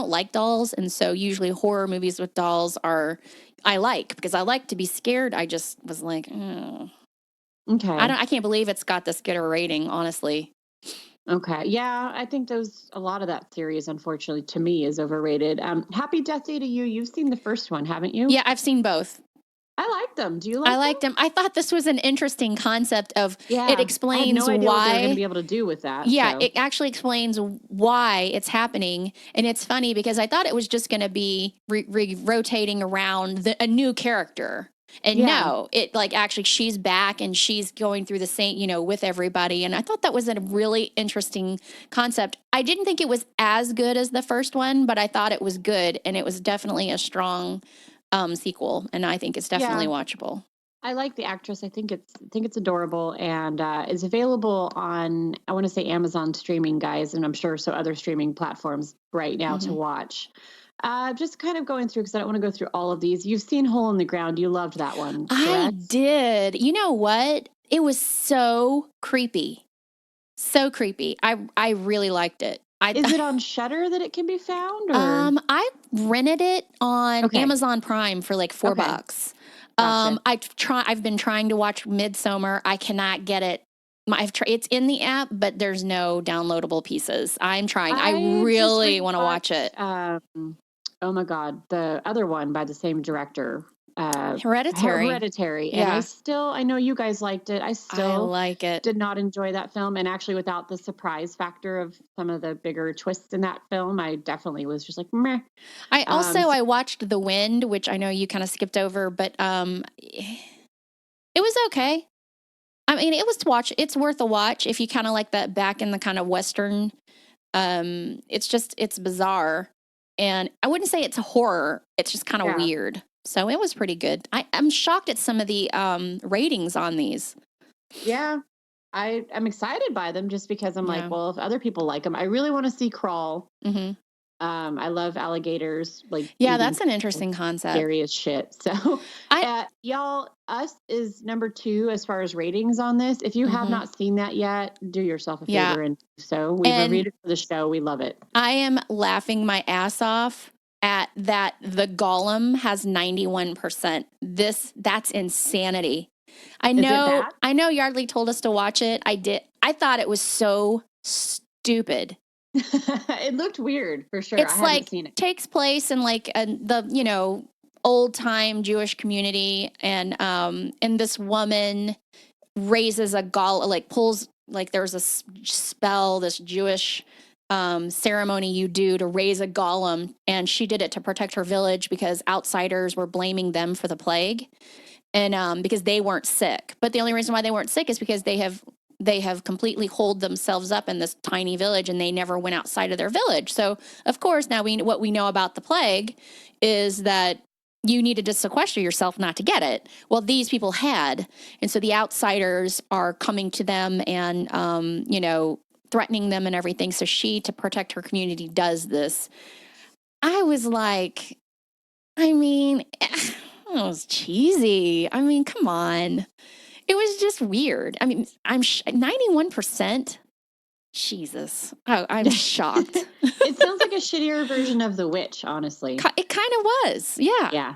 like dolls. And so usually horror movies with dolls I like because I like to be scared. I just was like, oh. Okay. I can't believe it's got this good a rating, honestly. Okay. Yeah, I think a lot of that series, unfortunately, to me, is overrated. Happy Death Day to You. You've seen the first one, haven't you? Yeah, I've seen both. I liked them. Do you like them? I liked them. I thought this was an interesting concept of it explains I had no idea what they were going to why. be able to do with that. Yeah, so. it actually explains why it's happening. And it's funny because I thought it was just going to be rotating around a new character. And no, it like actually she's back and she's going through the same, you know, with everybody. And I thought that was a really interesting concept. I didn't think it was as good as the first one, but I thought it was good. And it was definitely a strong sequel. And I think it's definitely watchable. I like the actress. I think it's adorable, and it's available on, I want to say, Amazon streaming, guys, and I'm sure so other streaming platforms right now to watch. Just kind of going through, because I don't want to go through all of these. You've seen Hole in the Ground. You loved that one, correct? I did. You know what? It was so creepy. So creepy. I really liked it. Is it on Shudder that it can be found? Or? I rented it on Amazon Prime for like $4. Gotcha. I've been trying to watch Midsommar. I cannot get it. It's in the app, but there's no downloadable pieces. I'm trying. I really want to watch it. Oh my God, the other one by the same director. Hereditary. And I know you guys liked it. I like it. Did not enjoy that film. And actually, without the surprise factor of some of the bigger twists in that film, I definitely was just like, meh. I watched The Wind, which I know you kind of skipped over, but it was okay. I mean, it's worth a watch if you kind of like that back in the kind of Western. It's bizarre. And I wouldn't say it's a horror. It's just kind of weird. So it was pretty good. I'm shocked at some of the ratings on these. Yeah, I'm excited by them just because I'm like, well, if other people like them, I really want to see Crawl. Mm-hmm. I love alligators. Like, that's an interesting concept. Scary as shit. So, y'all, Us is number 2 as far as ratings on this. If you have not seen that yet, do yourself a favor and do so. We reviewed it for the show. We love it. I am laughing my ass off at that. The Golem has 91%. That's insanity. I know Yardley told us to watch it. I did. I thought it was so stupid. It looked weird for sure. It's like seen it. Takes place in like the old time Jewish community, and this woman raises a pulls like there's a spell, this Jewish ceremony you do to raise a golem, and she did it to protect her village because outsiders were blaming them for the plague, and because they weren't sick. But the only reason why they weren't sick is because they have completely holed themselves up in this tiny village, and they never went outside of their village. So, of course, now what we know about the plague is that you needed to sequester yourself not to get it. Well, these people had. And so the outsiders are coming to them and, threatening them and everything. So she, to protect her community, does this. I was like, it was cheesy. I mean, come on. It was just weird. I mean, I'm 91%. Jesus. Oh, I'm shocked. It sounds like a shittier version of The Witch, honestly. It kind of was. Yeah. Yeah.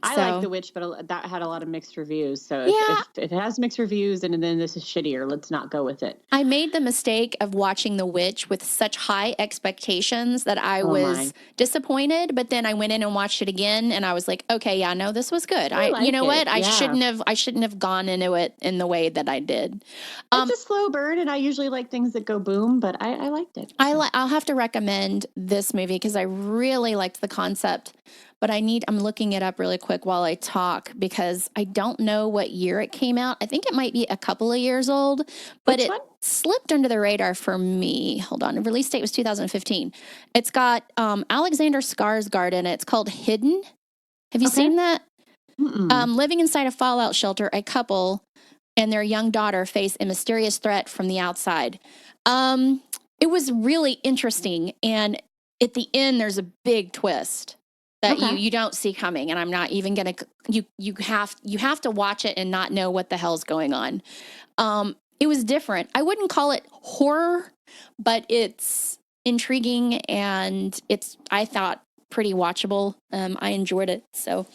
I like The Witch, but that had a lot of mixed reviews. So if it has mixed reviews and then this is shittier, let's not go with it. I made the mistake of watching The Witch with such high expectations that I was disappointed. But then I went in and watched it again, and I was like, okay, yeah, no, this was good. I shouldn't have gone into it in the way that I did. It's a slow burn, and I usually like things that go boom, but I liked it. I'll have to recommend this movie because I really liked the concept. But I'm looking it up really quick while I talk because I don't know what year it came out. I think it might be a couple of years old, but it slipped under the radar for me. Hold on. The release date was 2015. It's got Alexander Skarsgård in it. It's called Hidden. Have you seen that? Living inside a fallout shelter, a couple and their young daughter face a mysterious threat from the outside. It was really interesting. And at the end, there's a big twist that you don't see coming, and I'm not even gonna. You have to watch it and not know what the hell's going on. It was different. I wouldn't call it horror, but it's intriguing and I thought pretty watchable. I enjoyed it, so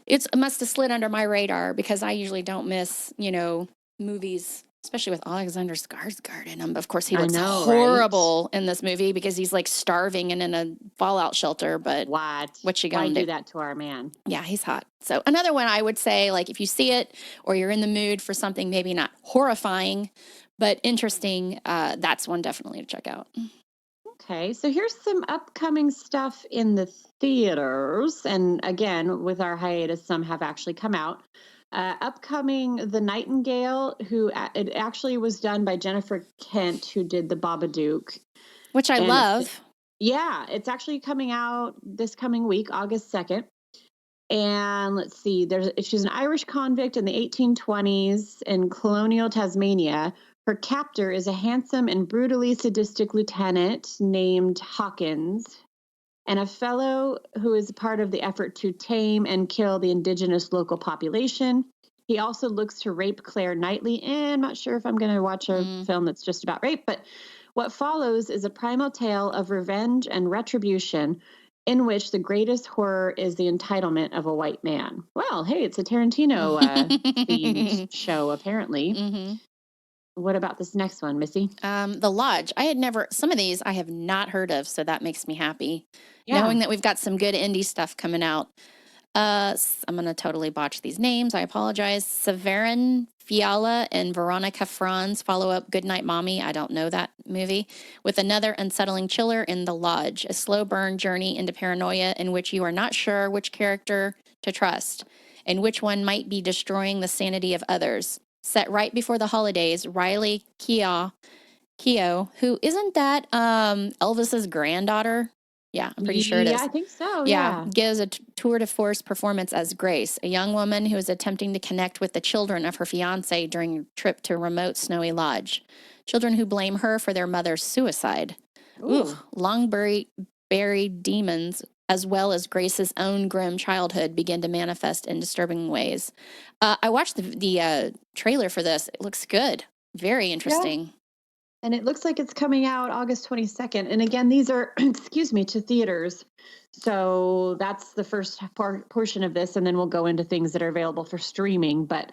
it must have slid under my radar because I usually don't miss movies Especially with Alexander Skarsgård in him. Of course, he I looks know, horrible in this movie because he's like starving and in a fallout shelter. But what you Why gonna do do? that to our man? Yeah, he's hot. So another one I would say, like if you see it or you're in the mood for something maybe not horrifying, but interesting, that's one definitely to check out. Okay, so here's some upcoming stuff in the theaters. And again, with our hiatus, some have actually come out. Upcoming, The Nightingale, it actually was done by Jennifer Kent, who did The Babadook. Which I love. Yeah, it's actually coming out this coming week, August 2nd. And let's see, she's an Irish convict in the 1820s in colonial Tasmania. Her captor is a handsome and brutally sadistic lieutenant named Hawkins, and a fellow who is part of the effort to tame and kill the indigenous local population. He also looks to rape Claire Knightley. And I'm not sure if I'm going to watch a film that's just about rape, but what follows is a primal tale of revenge and retribution in which the greatest horror is the entitlement of a white man. Well, hey, it's a Tarantino themed show, apparently. Mm-hmm. What about this next one, Missy? The Lodge. Some of these I have not heard of, so that makes me happy. Yeah. Knowing that we've got some good indie stuff coming out. I'm going to totally botch these names. I apologize. Severin Fiala and Veronica Franz follow up Goodnight Mommy. I don't know that movie. With another unsettling chiller in The Lodge, a slow burn journey into paranoia in which you are not sure which character to trust and which one might be destroying the sanity of others. Set right before the holidays, Riley Keough, who isn't that Elvis's granddaughter? Yeah, I'm pretty sure it is. Yeah, I think so. Yeah. Gives a tour de force performance as Grace, a young woman who is attempting to connect with the children of her fiancé during a trip to a remote snowy lodge. Children who blame her for their mother's suicide. Ooh. Long buried demons, as well as Grace's own grim childhood, begin to manifest in disturbing ways. I watched the trailer for this. It looks good. Very interesting. Yeah. And it looks like it's coming out August 22nd. And again, these are, to theaters. So that's the first portion of this. And then we'll go into things that are available for streaming. But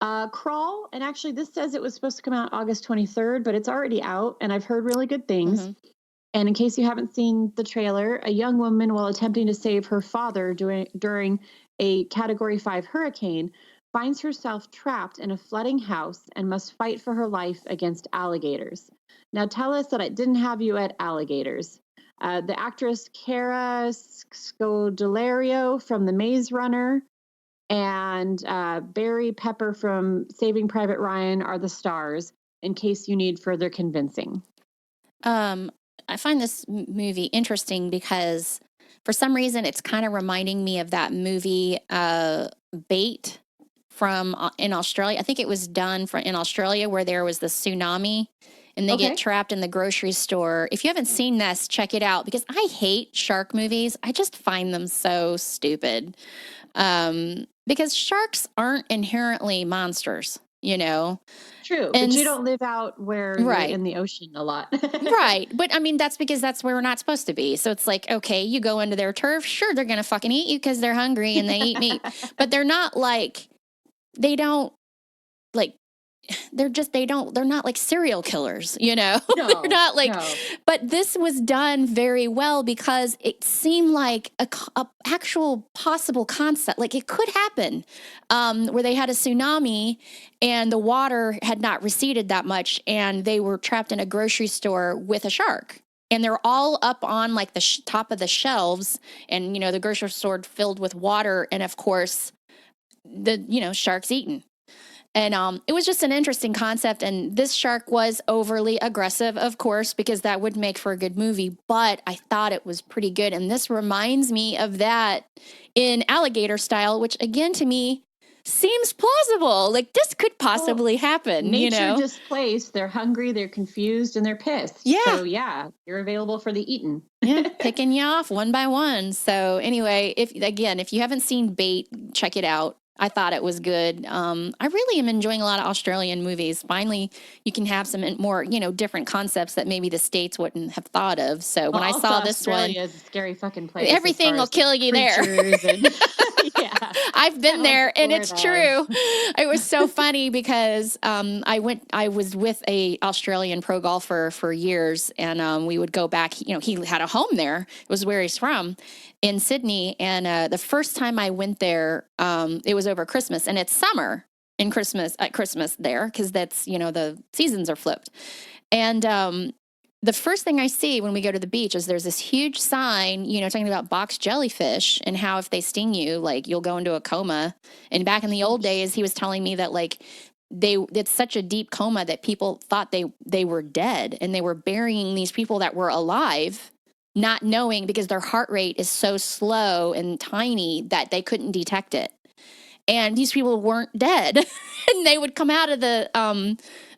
Crawl, and actually this says it was supposed to come out August 23rd, but it's already out. And I've heard really good things. Mm-hmm. And in case you haven't seen the trailer, a young woman, while attempting to save her father during a Category 5 hurricane, finds herself trapped in a flooding house and must fight for her life against alligators. Now tell us that I didn't have you at alligators. The actress Cara Scodelario from The Maze Runner and Barry Pepper from Saving Private Ryan are the stars, in case you need further convincing. I find this movie interesting because for some reason it's kind of reminding me of that movie Bait from in Australia. I think it was done in Australia where there was the tsunami and they get trapped in the grocery store. If you haven't seen this, check it out because I hate shark movies. I just find them so stupid because sharks aren't inherently monsters, you know. True, but you don't live out where you're in the ocean a lot. Right, but I mean, that's because that's where we're not supposed to be. So it's like, okay, you go into their turf, sure, they're going to fucking eat you because they're hungry and they eat meat. But they're not like, they're not like serial killers, you know? No, they're not like, but this was done very well because it seemed like a actual possible concept. Like it could happen where they had a tsunami and the water had not receded that much and they were trapped in a grocery store with a shark. And they're all up on like the top of the shelves and, you know, the grocery store filled with water. And of course, shark's eaten. And it was just an interesting concept. And this shark was overly aggressive, of course, because that would make for a good movie. But I thought it was pretty good. And this reminds me of that in Alligator Style, which again, to me, seems plausible. Like this could possibly happen. Nature displaced. They're hungry, they're confused, and they're pissed. Yeah. So yeah, you're available for the eaten. Yeah, picking you off one by one. So anyway, if you haven't seen Bait, check it out. I thought it was good. I really am enjoying a lot of Australian movies. Finally, you can have some more, different concepts that maybe the States wouldn't have thought of. So when I saw this one, Australia is a scary fucking place. Everything will kill you there. Yeah. I've been there, and it's Florida. true. It was so funny because I was with a Australian pro golfer for years, and we would go back. He had a home there. It was where he's from, in Sydney. And the first time I went there, it was over Christmas, and it's summer at Christmas there, because that's the seasons are flipped. And the first thing I see when we go to the beach is there's this huge sign, talking about box jellyfish and how if they sting you, like you'll go into a coma. And back in the old days, he was telling me that like it's such a deep coma that people thought they were dead, and they were burying these people that were alive, not knowing, because their heart rate is so slow and tiny that they couldn't detect it. And these people weren't dead, and they would come out of the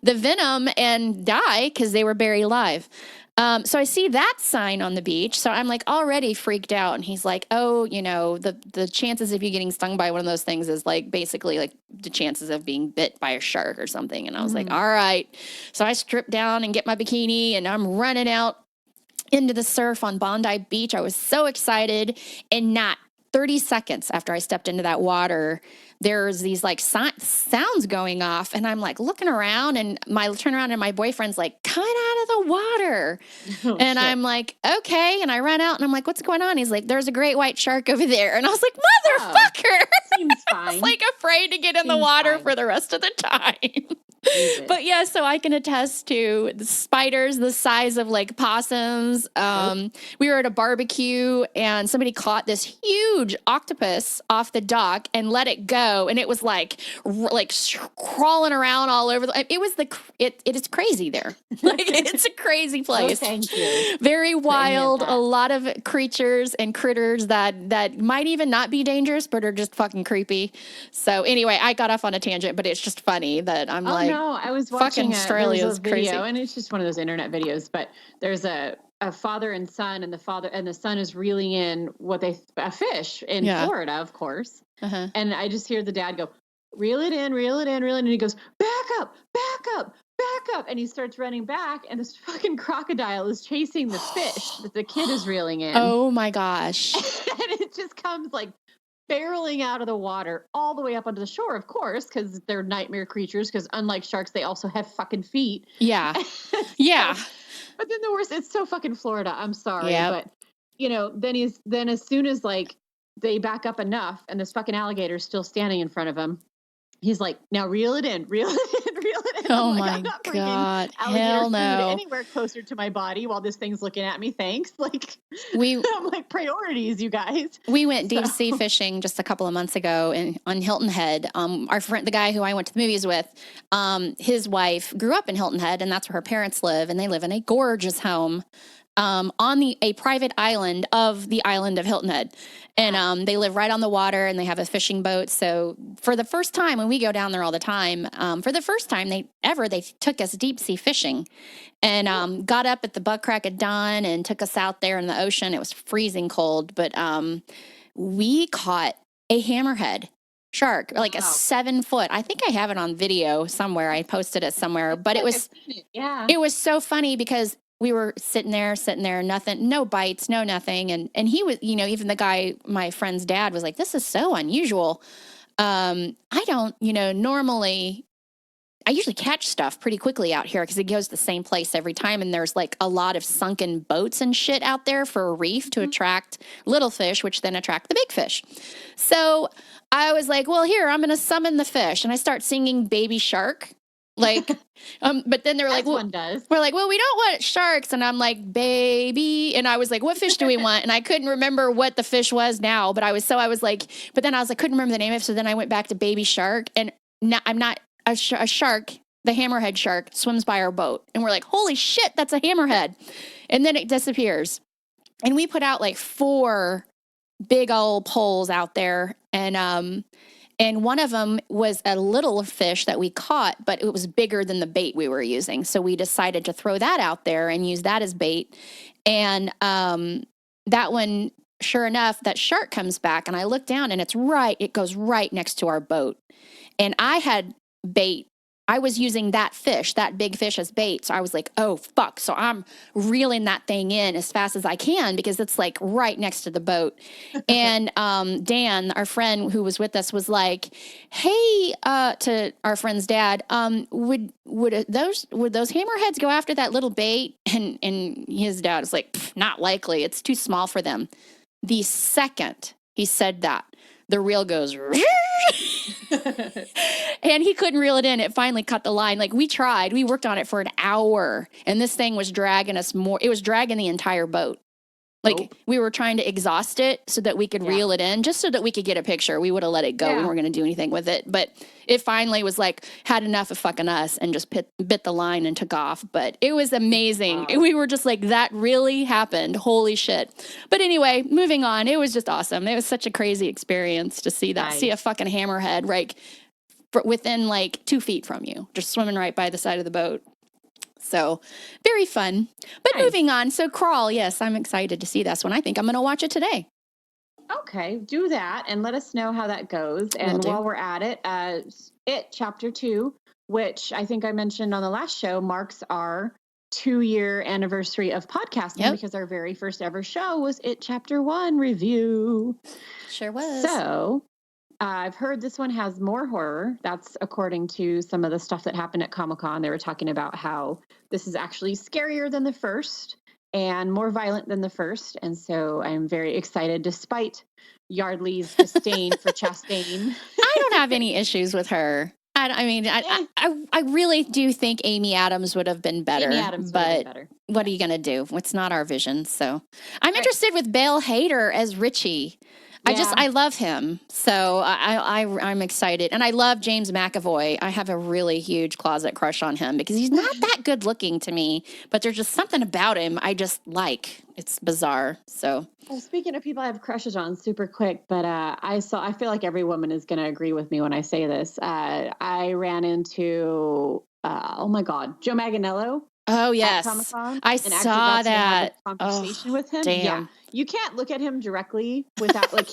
venom and die because they were buried alive. So I see that sign on the beach. So I'm like already freaked out. And he's like, oh, the chances of you getting stung by one of those things is like basically like the chances of being bit by a shark or something. And I was like, all right. So I strip down and get my bikini, and I'm running out into the surf on Bondi Beach. I was so excited, and not 30 seconds after I stepped into that water, there's these like sounds going off, and I'm like looking around, and turn around, and my boyfriend's like, "Come out of the water," and shit. I'm like, "Okay," and I run out, and I'm like, "What's going on?" He's like, "There's a great white shark over there," and I was like, "Motherfucker!" Seems fine. I was like afraid to get in the water for the rest of the time. But yeah, so I can attest to the spiders the size of like possums. We were at a barbecue, and somebody caught this huge octopus off the dock and let it go, and it was like crawling around all over. It is crazy there. Like it's a crazy place. Oh, thank you. Very wild. A lot of creatures and critters that might even not be dangerous, but are just fucking creepy. So anyway, I got off on a tangent, but it's just funny that I'm like. No, I was watching Australia's video, crazy. And it's just one of those internet videos. But there's a father and son, and the son is reeling in a fish in Florida, of course. And I just hear the dad go, "Reel it in, reel it in, reel it in." And he goes, "Back up, back up, back up!" And he starts running back, and this fucking crocodile is chasing the fish that the kid is reeling in. Oh my gosh! And it just comes like barreling out of the water all the way up onto the shore, of course, because they're nightmare creatures, because unlike sharks, they also have fucking feet. Yeah. Yeah. But then the worst, it's so fucking Florida. I'm sorry. Yep. But, then as soon as like they back up enough and this fucking alligator is still standing in front of him, he's like, "Now reel it in, reel it in, reel it in." Oh my God. Hell no. Anywhere closer to my body while this thing's looking at me. Thanks. Like, I'm like, priorities, you guys. We went deep sea fishing just a couple of months ago on Hilton Head. Our friend, the guy who I went to the movies with, his wife grew up in Hilton Head, and that's where her parents live. And they live in a gorgeous home on a private island of the island of Hilton Head. And they live right on the water, and they have a fishing boat. So for the first time, when we go down there all the time, for the first time they took us deep sea fishing, and got up at the butt crack of dawn and took us out there in the ocean. It was freezing cold, but we caught a hammerhead shark, like a 7 foot. I think I have it on video somewhere. I posted it somewhere, but it was so funny because we were sitting there, nothing, no bites, no nothing. And he was, even the guy, my friend's dad, was like, "This is so unusual. I don't, normally, I usually catch stuff pretty quickly out here because it goes the same place every time. And there's like a lot of sunken boats and shit out there for a reef to attract little fish, which then attract the big fish." So I was like, well, here, I'm going to summon the fish. And I start singing Baby Shark. Like, but then they were like, well, we're like, well, we don't want sharks. And I'm like, baby. And I was like, what fish do we want? And I couldn't remember what the fish was now, but I was like, couldn't remember the name of it. So then I went back to Baby Shark, and I'm not a shark. The hammerhead shark swims by our boat, and we're like, holy shit, that's a hammerhead. And then it disappears. And we put out like 4 big old poles out there. And one of them was a little fish that we caught, but it was bigger than the bait we were using. So we decided to throw that out there and use that as bait. And that one, sure enough, that shark comes back, and I look down, and it goes right next to our boat. And I had bait I was using that big fish as bait. So I was like, oh, fuck. So I'm reeling that thing in as fast as I can because it's like right next to the boat. And Dan, our friend who was with us, was like, hey, to our friend's dad, would those hammerheads go after that little bait? And his dad is like, not likely. It's too small for them. The second he said that, the reel goes, and he couldn't reel it in. It finally cut the line. Like, we tried. We worked on it for an hour, and this thing was dragging us more. It was dragging the entire boat. Like, we were trying to exhaust it so that we could reel it in, just so that we could get a picture. We would have let it go. We weren't going to do anything with it. But it finally was like, had enough of fucking us and just bit the line and took off. But it was amazing. Wow. We were just like, that really happened. Holy shit. But anyway, moving on. It was just awesome. It was such a crazy experience to see that. Nice. See a fucking hammerhead right within like 2 feet from you, just swimming right by the side of the boat. So very fun. But nice. Moving on. So Crawl, yes, I'm excited to see this one. I think I'm going to watch it today. Okay, do that and let us know how that goes. And while we're at it, It Chapter 2, which I think I mentioned on the last show, marks our 2-year anniversary of podcasting because our very first ever show was It Chapter 1 review. Sure was. So I've heard this one has more horror. That's according to some of the stuff that happened at Comic-Con. They were talking about how this is actually scarier than the first and more violent than the first. And so I'm very excited, despite Yardley's disdain for Chastain. I don't have any issues with her. I really do think Amy Adams would have been better. What are you going to do? It's not our vision. So I'm interested with Bill Hader as Richie. Yeah. I love him. So I'm excited. And I love James McAvoy. I have a really huge closet crush on him because he's not that good looking to me, but there's just something about him I just like. It's bizarre. So, well, speaking of people I have crushes on, super quick, but I feel like every woman is going to agree with me when I say this. I ran into, oh my God, Joe Manganiello. Oh, yes. I saw that. Conversation with him. Damn. Yeah. You can't look at him directly without, like,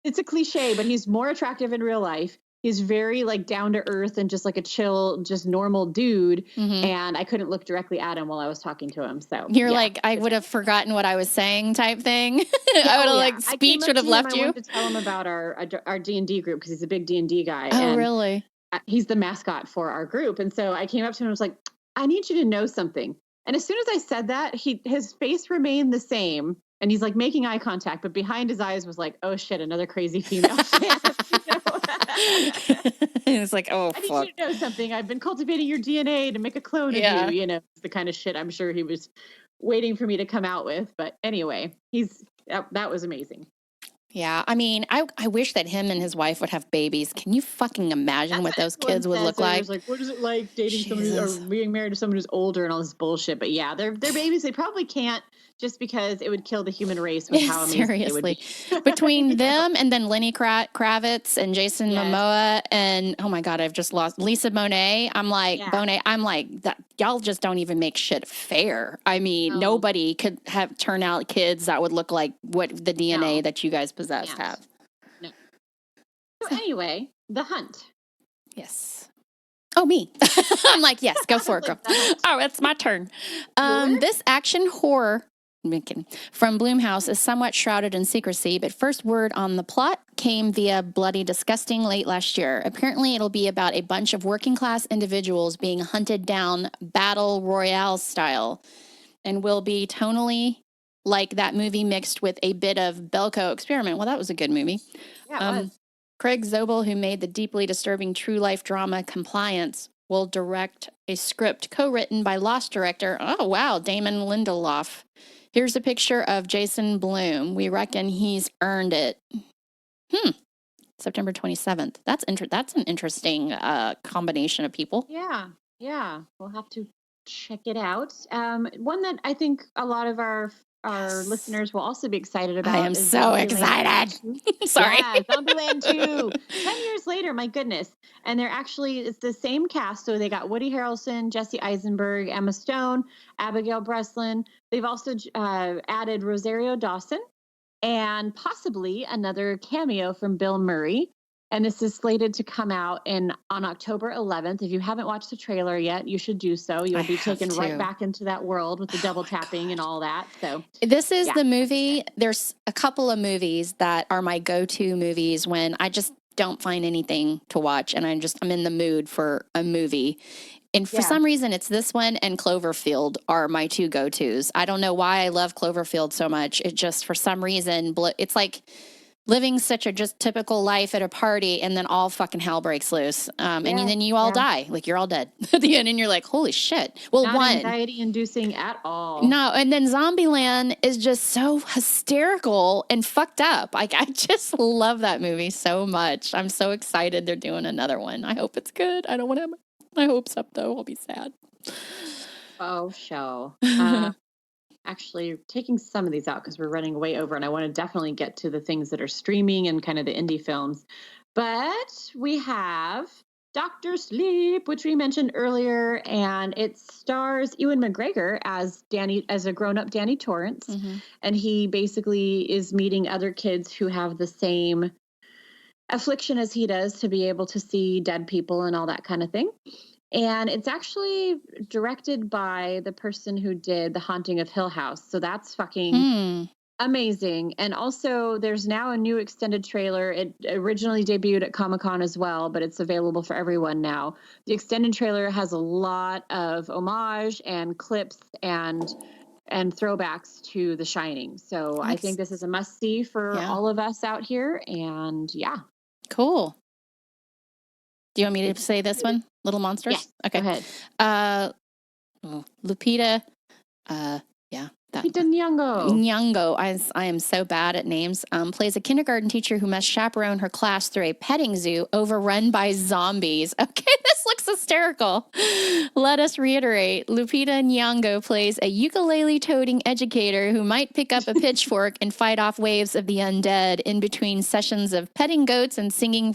it's a cliche, but he's more attractive in real life. He's very, like, down to earth and just like a chill, just normal dude. Mm-hmm. And I couldn't look directly at him while I was talking to him. So you're like, I would have forgotten what I was saying type thing. I would have like speech would have left you. I wanted to tell him about our D&D group because he's a big D&D guy. Oh, and really? He's the mascot for our group. And so I came up to him and was like, I need you to know something. And as soon as I said that, his face remained the same. And he's like making eye contact, but behind his eyes was like, oh shit, another crazy female fan. It's like, oh, I need you to know something. I've been cultivating your DNA to make a clone of you. You know, it's the kind of shit I'm sure he was waiting for me to come out with. But anyway, that was amazing. Yeah, I mean, I wish that him and his wife would have babies. Can you fucking imagine what those kids would look like? Like, what is it like dating somebody or being married to someone who's older and all this bullshit? But yeah, they're babies. They probably can't, just because it would kill the human race with how amazing they would be. Between them and then Lenny Kravitz and Jason Momoa and, oh my God, I've just lost Lisa Bonet. I'm like, that y'all just don't even make shit fair. I mean, nobody could turn out kids that would look like what the DNA that you guys possess have. No. So anyway, The Hunt. Yes. Oh, me. I'm like, yes, go for it, girl. Oh, it's my turn. This action horror from Blumhouse is somewhat shrouded in secrecy, but first word on the plot came via Bloody Disgusting late last year. Apparently, it'll be about a bunch of working class individuals being hunted down battle royale style and will be tonally like that movie mixed with a bit of Belko Experiment. Well, that was a good movie. Yeah, it was. Craig Zobel, who made the deeply disturbing true life drama Compliance, will direct a script co-written by Lost director, oh wow, Damon Lindelof. Here's a picture of Jason Blum. We reckon he's earned it. September 27th. That's an interesting combination of people. Yeah. We'll have to check it out. One that I think a lot of our listeners will also be excited about. I am so excited. Sorry. Yeah, Zombieland 2. 10 years later, my goodness. And it's the same cast. So they got Woody Harrelson, Jesse Eisenberg, Emma Stone, Abigail Breslin. They've also added Rosario Dawson and possibly another cameo from Bill Murray. And this is slated to come out on October 11th. If you haven't watched the trailer yet, you should do so. You'll be taken right back into that world with the double tapping and all that. So this is the movie. There's a couple of movies that are my go-to movies when I just don't find anything to watch and I'm in the mood for a movie. And for some reason, it's this one and Cloverfield are my two go-tos. I don't know why I love Cloverfield so much. It just, for some reason, it's like living such a just typical life at a party and then all fucking hell breaks loose. And then you all die. Like, you're all dead at the end and you're like, holy shit. Well, not anxiety inducing at all. No, and then Zombieland is just so hysterical and fucked up. Like, I just love that movie so much. I'm so excited they're doing another one. I hope it's good. I don't want to have my hopes up, though. I'll be sad. Oh, show. Actually, taking some of these out because we're running way over, and I want to definitely get to the things that are streaming and kind of the indie films. But we have Dr. Sleep, which we mentioned earlier, and it stars Ewan McGregor as a grown-up Danny Torrance, and he basically is meeting other kids who have the same affliction as he does to be able to see dead people and all that kind of thing. And it's actually directed by the person who did The Haunting of Hill House. So that's fucking amazing. And also there's now a new extended trailer. It originally debuted at Comic-Con as well, but it's available for everyone now. The extended trailer has a lot of homage and clips and throwbacks to The Shining. So I think this is a must-see for all of us out here. And Cool. Do you want me to say this one? Little Monsters? Yes. Okay. Go ahead. Lupita. Lupita Nyong'o. Nyong'o. I am so bad at names. Plays a kindergarten teacher who must chaperone her class through a petting zoo overrun by zombies. Okay, this looks hysterical. Let us reiterate. Lupita Nyong'o plays a ukulele-toting educator who might pick up a pitchfork and fight off waves of the undead in between sessions of petting goats and singing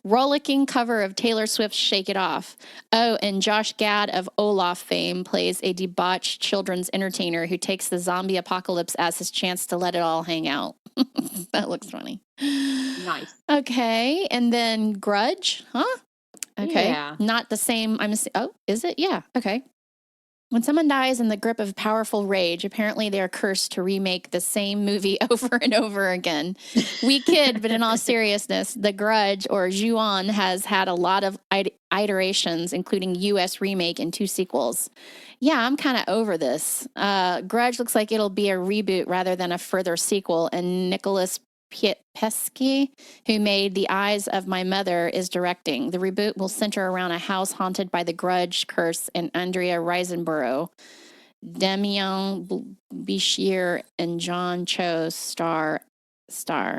rollicking cover of Taylor Swift's Shake It Off. Oh, and Josh Gad of Olaf fame plays a debauched children's entertainer who takes the zombie apocalypse as his chance to let it all hang out. That looks funny. Nice. Okay, and then Grudge, huh? Okay, yeah. Not the same. Is it? Yeah, okay. When someone dies in the grip of powerful rage, apparently they are cursed to remake the same movie over and over again. We kid, but in all seriousness, The Grudge, or Ju-on, has had a lot of iterations, including U.S. remake and 2 sequels. Yeah, I'm kind of over this. Grudge looks like it'll be a reboot rather than a further sequel, and Nicholas Pesky, who made The Eyes of My Mother, is directing. The reboot will center around a house haunted by the Grudge curse, and Andrea Riseborough, Demian Bichir, and John Cho star.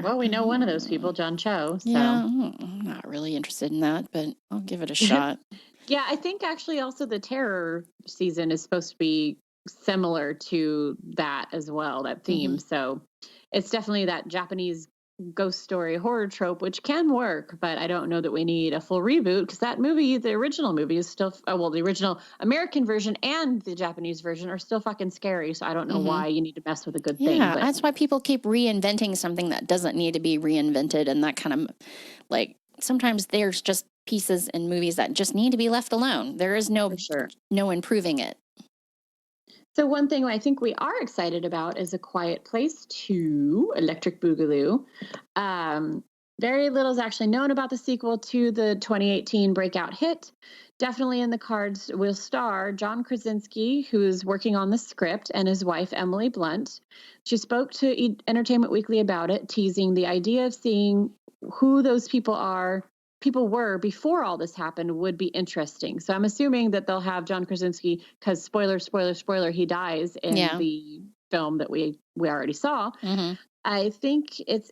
Well, we know one of those people, John Cho. So. Yeah, I'm not really interested in that, but I'll give it a shot. Yeah, I think actually also the terror season is supposed to be similar to that as well, that theme. So it's definitely that Japanese ghost story horror trope, which can work, but I don't know that we need a full reboot because that movie, the original movie is still, the original American version and the Japanese version are still fucking scary. So I don't know why you need to mess with a good thing. Yeah, but that's why people keep reinventing something that doesn't need to be reinvented. And that kind of like, sometimes there's just pieces in movies that just need to be left alone. There is no improving it. So one thing I think we are excited about is A Quiet Place 2, Electric Boogaloo. Very little is actually known about the sequel to the 2018 breakout hit. Definitely in the cards will star John Krasinski, who is working on the script, and his wife, Emily Blunt. She spoke to Entertainment Weekly about it, teasing the idea of seeing who those people were before all this happened would be interesting. So I'm assuming that they'll have John Krasinski, because spoiler, he dies in the film that we already saw. I think it's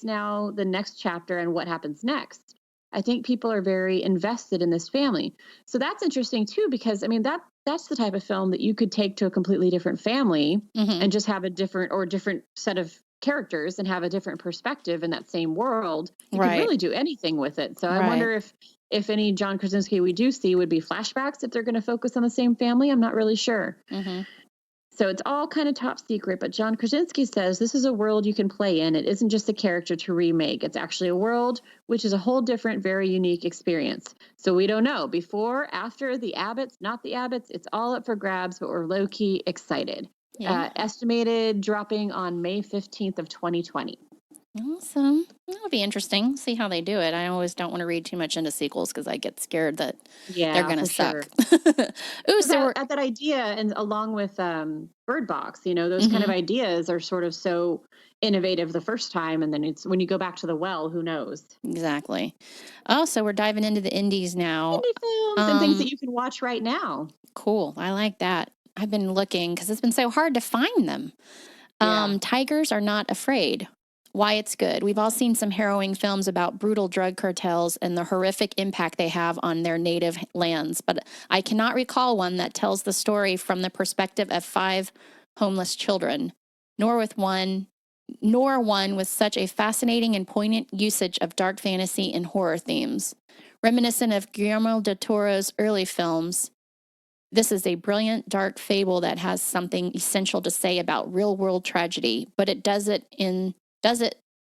now the next chapter and what happens next. I think people are very invested in this family. So that's interesting too, because I mean, that's the type of film that you could take to a completely different family and just have a different set of characters and have a different perspective in that same world. You could really do anything with it. So I wonder if any John Krasinski we do see would be flashbacks if they're going to focus on the same family. I'm not really sure. So it's all kind of top secret, but John Krasinski says this is a world you can play in. It isn't just a character to remake. It's actually a world, which is a whole different, very unique experience. So we don't know. Before, after, the Abbotts, not the Abbotts, it's all up for grabs, but we're low-key excited. Yeah. Estimated dropping on May 15th of 2020. Awesome. That'll be interesting. See how they do it. I always don't want to read too much into sequels because I get scared that they're going to suck. Sure. Ooh, so we're at that idea, and along with Bird Box, those kind of ideas are sort of so innovative the first time, and then it's when you go back to the well, who knows? Exactly. Oh, so we're diving into the indies now. Indie films and things that you can watch right now. Cool. I like that. I've been looking because it's been so hard to find them. Tigers Are Not Afraid. Why it's good. We've all seen some harrowing films about brutal drug cartels and the horrific impact they have on their native lands, but I cannot recall one that tells the story from the perspective of 5 homeless children, nor one with such a fascinating and poignant usage of dark fantasy and horror themes. Reminiscent of Guillermo del Toro's early films, this is a brilliant, dark fable that has something essential to say about real-world tragedy, but it does it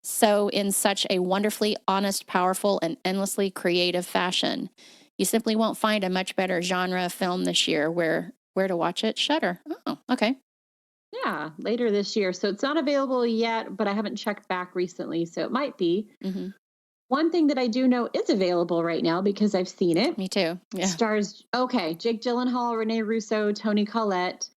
so in such a wonderfully honest, powerful, and endlessly creative fashion. You simply won't find a much better genre film this year. Where to watch it? Shudder. Oh, okay. Yeah, later this year. So it's not available yet, but I haven't checked back recently, so it might be. Mm-hmm. One thing that I do know is available right now because I've seen it. Me too. Yeah. Stars, Jake Gyllenhaal, Rene Russo, Toni Collette,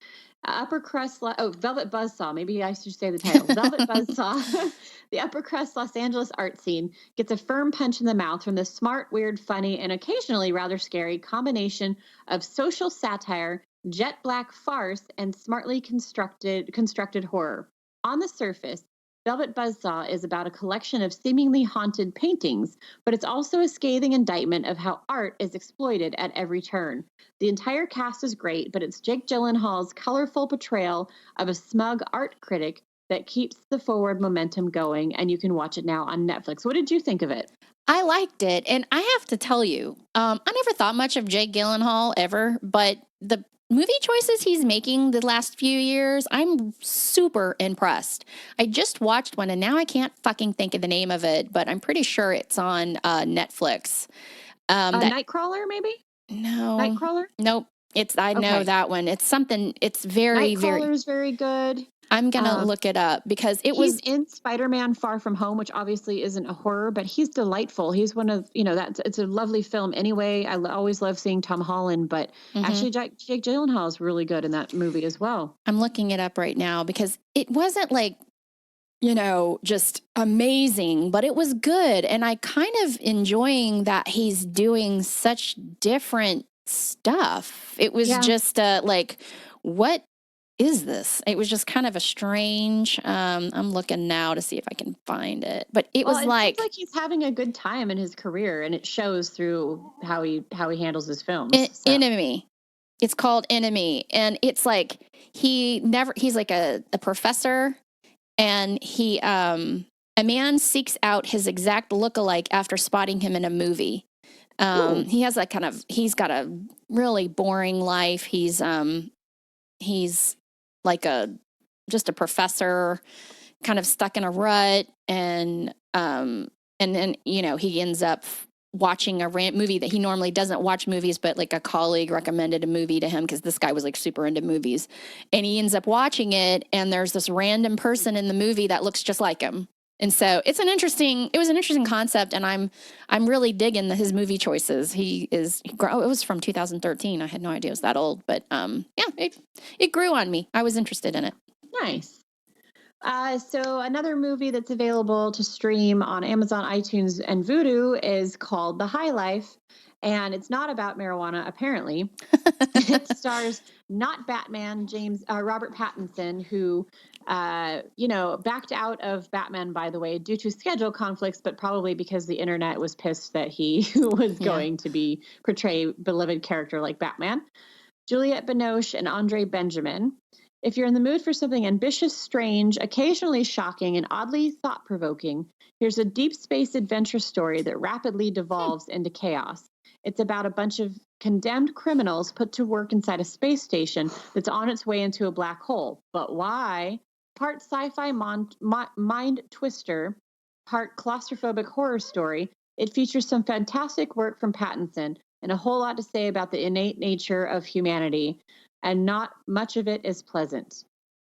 Upper Crust, Velvet Buzzsaw. Maybe I should say the title. Velvet Buzzsaw. The Upper Crust Los Angeles art scene gets a firm punch in the mouth from the smart, weird, funny, and occasionally rather scary combination of social satire, jet black farce, and smartly constructed horror. On the surface, Velvet Buzzsaw is about a collection of seemingly haunted paintings, but it's also a scathing indictment of how art is exploited at every turn. The entire cast is great, but it's Jake Gyllenhaal's colorful portrayal of a smug art critic that keeps the forward momentum going, and you can watch it now on Netflix. What did you think of it? I liked it, and I have to tell you, I never thought much of Jake Gyllenhaal ever, but the movie choices he's making the last few years, I'm super impressed. I just watched one, and now I can't fucking think of the name of it, but I'm pretty sure it's on Netflix. Nightcrawler, maybe? No. Nightcrawler? Nope. I know that one. It's something, it's very, Nightcrawler's very good. I'm going to look it up because he's in Spider-Man Far From Home, which obviously isn't a horror, but he's delightful. He's one of, it's a lovely film anyway. I always love seeing Tom Holland, but actually Jake Gyllenhaal is really good in that movie as well. I'm looking it up right now because it wasn't like, just amazing, but it was good. And I kind of enjoying that he's doing such different stuff. It was just like, what is this? It was just kind of a strange, I'm looking now to see if I can find it, but it was like he's having a good time in his career, and it shows through how he handles his films. Enemy. It's called Enemy. And it's like, he's like a professor, and a man seeks out his exact lookalike after spotting him in a movie. He's got a really boring life. He's like just a professor kind of stuck in a rut. And then, he ends up watching a movie that he normally doesn't watch movies, but like a colleague recommended a movie to him because this guy was like super into movies, and he ends up watching it. And there's this random person in the movie that looks just like him. And so it was an interesting concept, and I'm really digging his movie choices. It was from 2013. I had no idea it was that old, but it grew on me. I was interested in it. Nice. So another movie that's available to stream on Amazon, iTunes, and Vudu is called The High Life, and it's not about marijuana, apparently. It stars not Batman, Robert Pattinson, who, backed out of Batman, by the way, due to schedule conflicts, but probably because the internet was pissed that he was going to portray beloved character like Batman. Juliette Binoche and Andre Benjamin. If you're in the mood for something ambitious, strange, occasionally shocking, and oddly thought-provoking, here's a deep space adventure story that rapidly devolves into chaos. It's about a bunch of condemned criminals put to work inside a space station that's on its way into a black hole. But why? Part sci-fi mind twister, part claustrophobic horror story. It features some fantastic work from Pattinson and a whole lot to say about the innate nature of humanity, and not much of it is pleasant.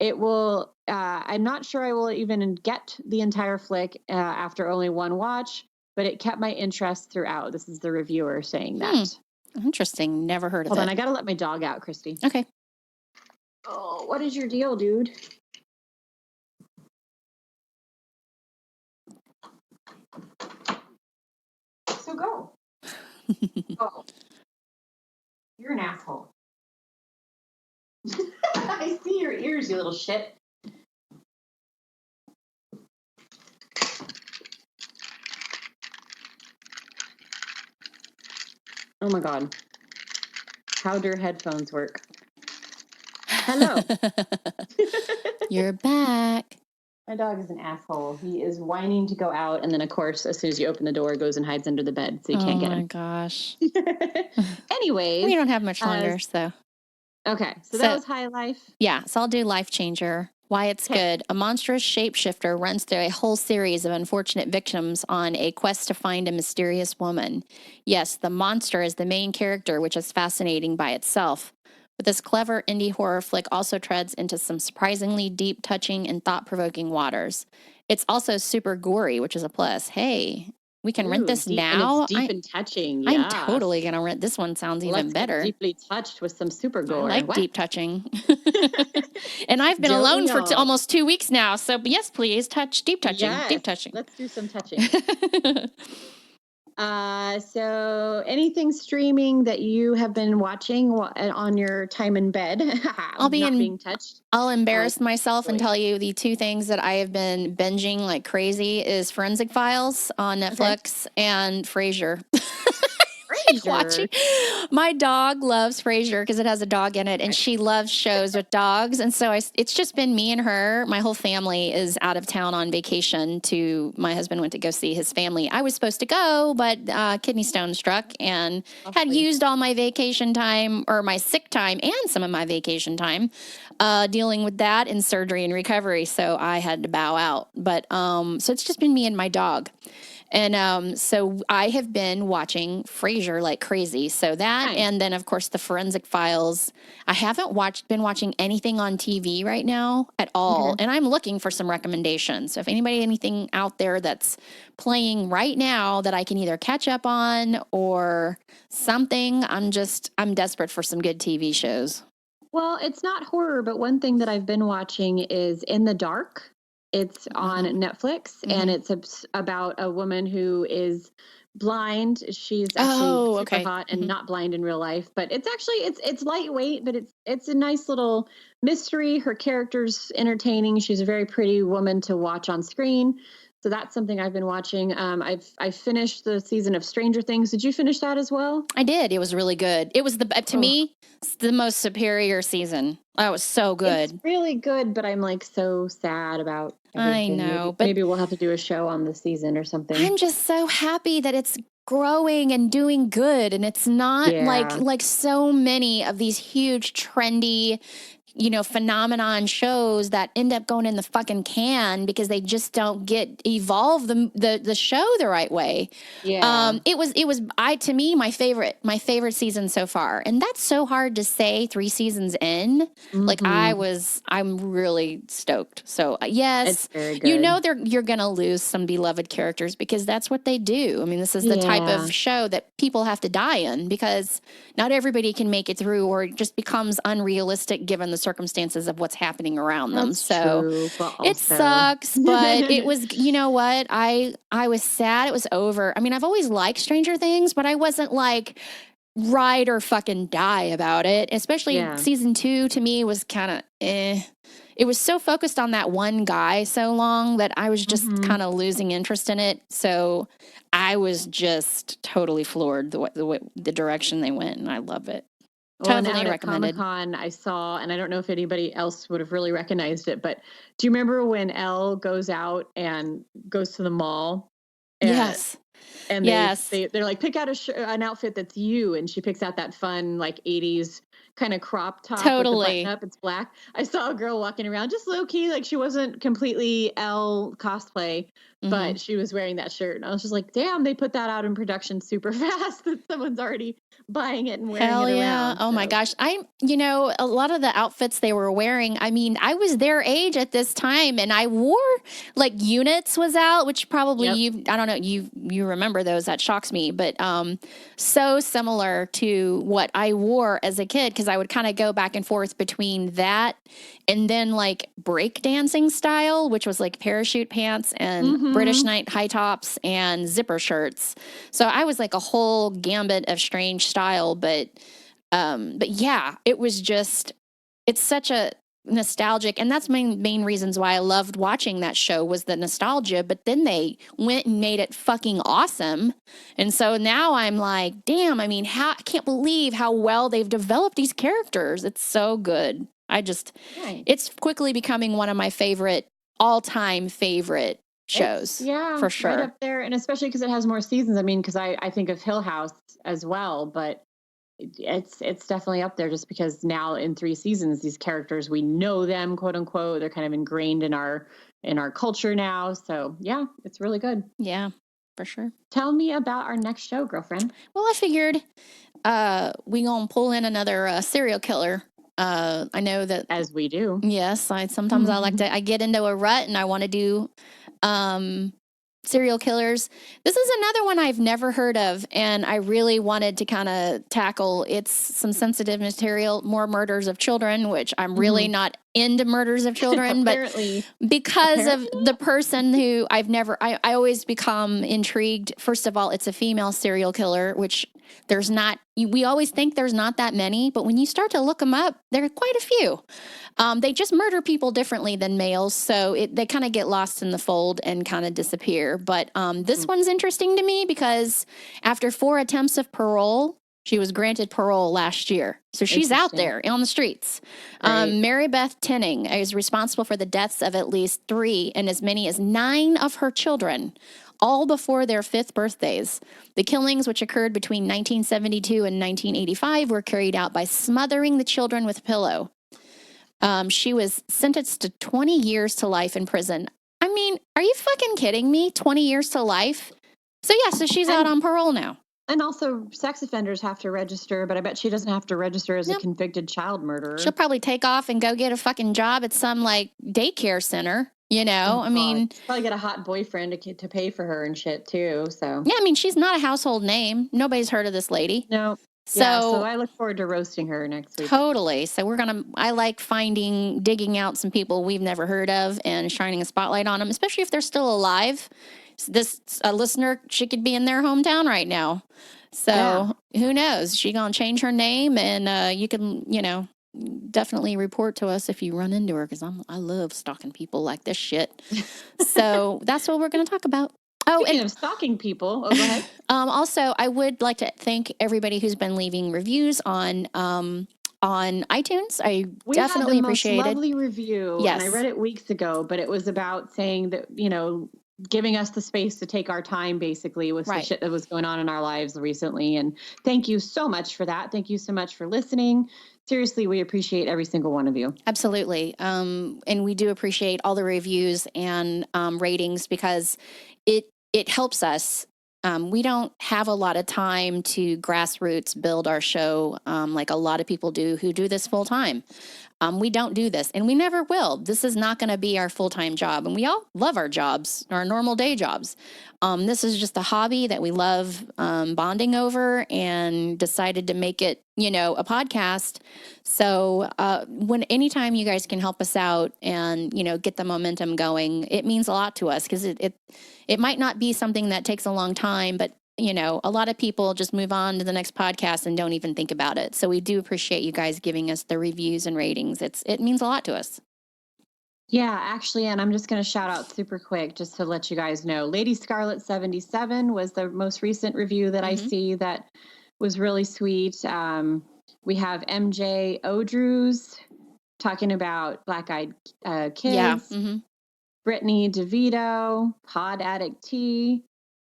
It will, I'm not sure I will even get the entire flick after only one watch, but it kept my interest throughout. This is the reviewer saying that. Interesting. Never heard of it. Hold on, I gotta let my dog out, Kristi. Okay. Oh, what is your deal, dude? So go. Oh. You're an asshole. I see your ears, you little shit. Oh my God. How do headphones work? Hello. You're back. My dog is an asshole. He is whining to go out, and then, of course, as soon as you open the door, goes and hides under the bed, so you can't get him. Oh, my gosh. Anyways. We don't have much longer, so. Okay, so that was High Life. Yeah, so I'll do Life Changer. Why it's good. A monstrous shapeshifter runs through a whole series of unfortunate victims on a quest to find a mysterious woman. Yes, the monster is the main character, which is fascinating by itself. But this clever indie horror flick also treads into some surprisingly deep, touching, and thought-provoking waters. It's also super gory, which is a plus. Hey, we can rent this now. And it's deep and touching. I'm totally going to rent this one. Sounds even better. Deeply touched with some super gore. I like deep touching. And I've been alone for almost 2 weeks now. So yes, please touch, deep touching, deep touching. Let's do some touching. So anything streaming that you have been watching on your time in bed? Being touched. I'll embarrass myself and tell you the two things that I have been binging like crazy is Forensic Files on Netflix and Frasier. Watching. My dog loves Frasier because it has a dog in it, and she loves shows with dogs. And so it's just been me and her. My whole family is out of town on vacation. My husband went to go see his family. I was supposed to go, but kidney stone struck and had used all my vacation time, or my sick time and some of my vacation time dealing with that and surgery and recovery. So I had to bow out. But so it's just been me and my dog. And so I have been watching Frasier like crazy. So that, and then of course the Forensic Files. I haven't been watching anything on TV right now at all. And I'm looking for some recommendations. So if anything out there that's playing right now that I can either catch up on or something, I'm desperate for some good TV shows. Well, it's not horror, but one thing that I've been watching is In the Dark. It's on Netflix, and it's about a woman who is blind. She's actually super hot and not blind in real life, but it's actually it's lightweight, but it's a nice little mystery. Her character's entertaining. She's a very pretty woman to watch on screen. So that's something I've been watching. I finished the season of Stranger Things. Did you finish that as well? I did. It was really good. It was to me, it's the most superior season. That was so good. It's really good, but I'm like so sad about everything. I know. Maybe we'll have to do a show on the season or something. I'm just so happy that it's growing and doing good, and it's not like so many of these huge trendy phenomenon shows that end up going in the fucking can because they just don't evolve the show the right way. Yeah. It was to me my favorite season so far. And that's so hard to say 3 seasons in. Like I'm really stoked. So yes, you're going to lose some beloved characters because that's what they do. I mean, this is the type of show that people have to die in because not everybody can make it through, or it just becomes unrealistic given the circumstances of what's happening around them. It sucks, but it was, you know what? I was sad it was over. I mean, I've always liked Stranger Things, but I wasn't like ride or fucking die about it. Especially season 2 to me was kind of It was so focused on that one guy so long that I was just kind of losing interest in it. So I was just totally floored the direction they went, and I love it. Totally recommended. Comic-Con, I saw, and I don't know if anybody else would have really recognized it, but do you remember when Elle goes out and goes to the mall? Yes. And Yes. they're like, pick out an outfit that's you. And she picks out that fun, like 80s kind of crop top with the button up. It's black. I saw a girl walking around just low key, like she wasn't completely Elle cosplay, but she was wearing that shirt. And I was just like, damn, they put that out in production super fast that someone's already buying it and wearing Hell it yeah. around. Oh my gosh. A lot of the outfits they were wearing, I mean, I was their age at this time and I wore like Units was out, which probably I don't know, you remember those. That shocks me, but so similar to what I wore as a kid, because I would kind of go back and forth between that and then like break dancing style, which was like parachute pants and British night high tops and zipper shirts. So I was like a whole gambit of strange style, but yeah, it was just, it's such a nostalgic, and that's main reasons why I loved watching that show was the nostalgia, but then they went and made it fucking awesome. And so now I'm like, damn, I mean, I can't believe how well they've developed these characters. It's so good. It's quickly becoming one of my all-time favorite shows. For sure. Right up there. And especially because it has more seasons. I mean, because I think of Hill House as well, but it's definitely up there just because now in 3 seasons, these characters, we know them, quote unquote, they're kind of ingrained in our culture now. So yeah, it's really good. Yeah, for sure. Tell me about our next show, girlfriend. Well, I figured we gonna pull in another serial killer. I know that, as we do. Yes, sometimes I get into a rut and I want to do serial killers. This is another one I've never heard of, and I really wanted to kind of tackle. It's some sensitive material, more murders of children, which I'm really not into murders of children, but because of the person who I always become intrigued. First of all, it's a female serial killer, which we always think there's not that many, but when you start to look them up, there are quite a few. They just murder people differently than males, so they kind of get lost in the fold and kind of disappear. But this one's interesting to me because after 4 attempts of parole, she was granted parole last year. So she's out there on the streets. Right. Mary Beth Tinning is responsible for the deaths of at least 3 and as many as 9 of her children, all before their 5th birthdays. The killings, which occurred between 1972 and 1985, were carried out by smothering the children with a pillow. She was sentenced to 20 years to life in prison. I mean, are you fucking kidding me? 20 years to life? So she's out on parole now. And also, sex offenders have to register, but I bet she doesn't have to register as a convicted child murderer. She'll probably take off and go get a fucking job at some, like, daycare center, you know? She'll probably get a hot boyfriend to pay for her and shit, too, so. Yeah, I mean, she's not a household name. Nobody's heard of this lady. No. So I look forward to roasting her next week. Totally. So I like digging out some people we've never heard of and shining a spotlight on them, especially if they're still alive. This listener, she could be in their hometown right now. So who knows? She gonna change her name, and you can, definitely report to us if you run into her, because I love stalking people like this shit. So that's what we're going to talk about. Speaking of stalking people, go ahead. Also, I would like to thank everybody who's been leaving reviews on iTunes. We definitely appreciate it. We had the most lovely review. Yes. And I read it weeks ago, but it was about saying that, giving us the space to take our time, basically, with the shit that was going on in our lives recently. And thank you so much for that. Thank you so much for listening. Seriously, we appreciate every single one of you. Absolutely. And we do appreciate all the reviews and ratings, because it helps us. We don't have a lot of time to grassroots build our show like a lot of people do who do this full time. We don't do this, and we never will. This is not going to be our full-time job, and we all love our jobs, our normal day jobs. This is just a hobby that we love bonding over, and decided to make it, a podcast. So anytime you guys can help us out and, get the momentum going, it means a lot to us, because it might not be something that takes a long time, but a lot of people just move on to the next podcast and don't even think about it. So we do appreciate you guys giving us the reviews and ratings. It means a lot to us. Yeah, actually, and I'm just going to shout out super quick just to let you guys know. Lady Scarlet 77 was the most recent review that I see that was really sweet. We have MJ Odrews talking about Black Eyed Kids. Yeah. Mm-hmm. Brittany DeVito, Pod Addict T,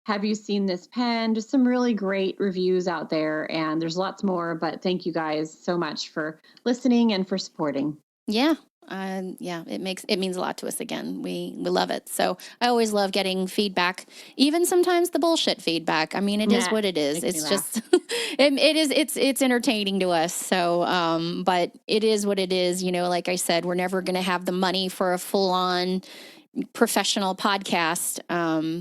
Have you seen this pen? Just some really great reviews out there, and there's lots more. But thank you guys so much for listening and for supporting. Yeah. It means a lot to us again. We love it. So I always love getting feedback, even sometimes the bullshit feedback. I mean, it is what it is. It's just, it's entertaining to us. So, but it is what it is. You know, like I said, we're never going to have the money for a full on professional podcast.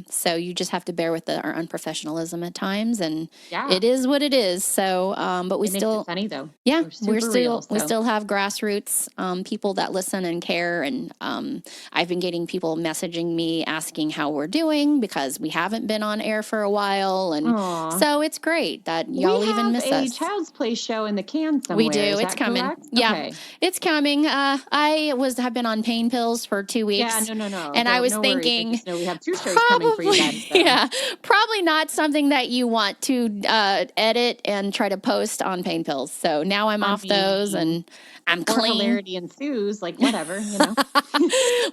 So you just have to bear with our unprofessionalism at times, and it is what it is. So, but we still funny though. Yeah, we still have grassroots people that listen and care, and I've been getting people messaging me asking how we're doing because we haven't been on air for a while, and so it's great that y'all even miss us. We have a Child's Play show in the can somewhere. We do. It's coming. Correct? Yeah, okay. It's coming. Have been on pain pills for 2 weeks. Yeah, no. And I was thinking, we have 2 shows coming for you guys. So. Yeah, probably not something that you want to edit and try to post on pain pills. So now I'm off those, and I'm clean. Hilarity ensues, like whatever, you know.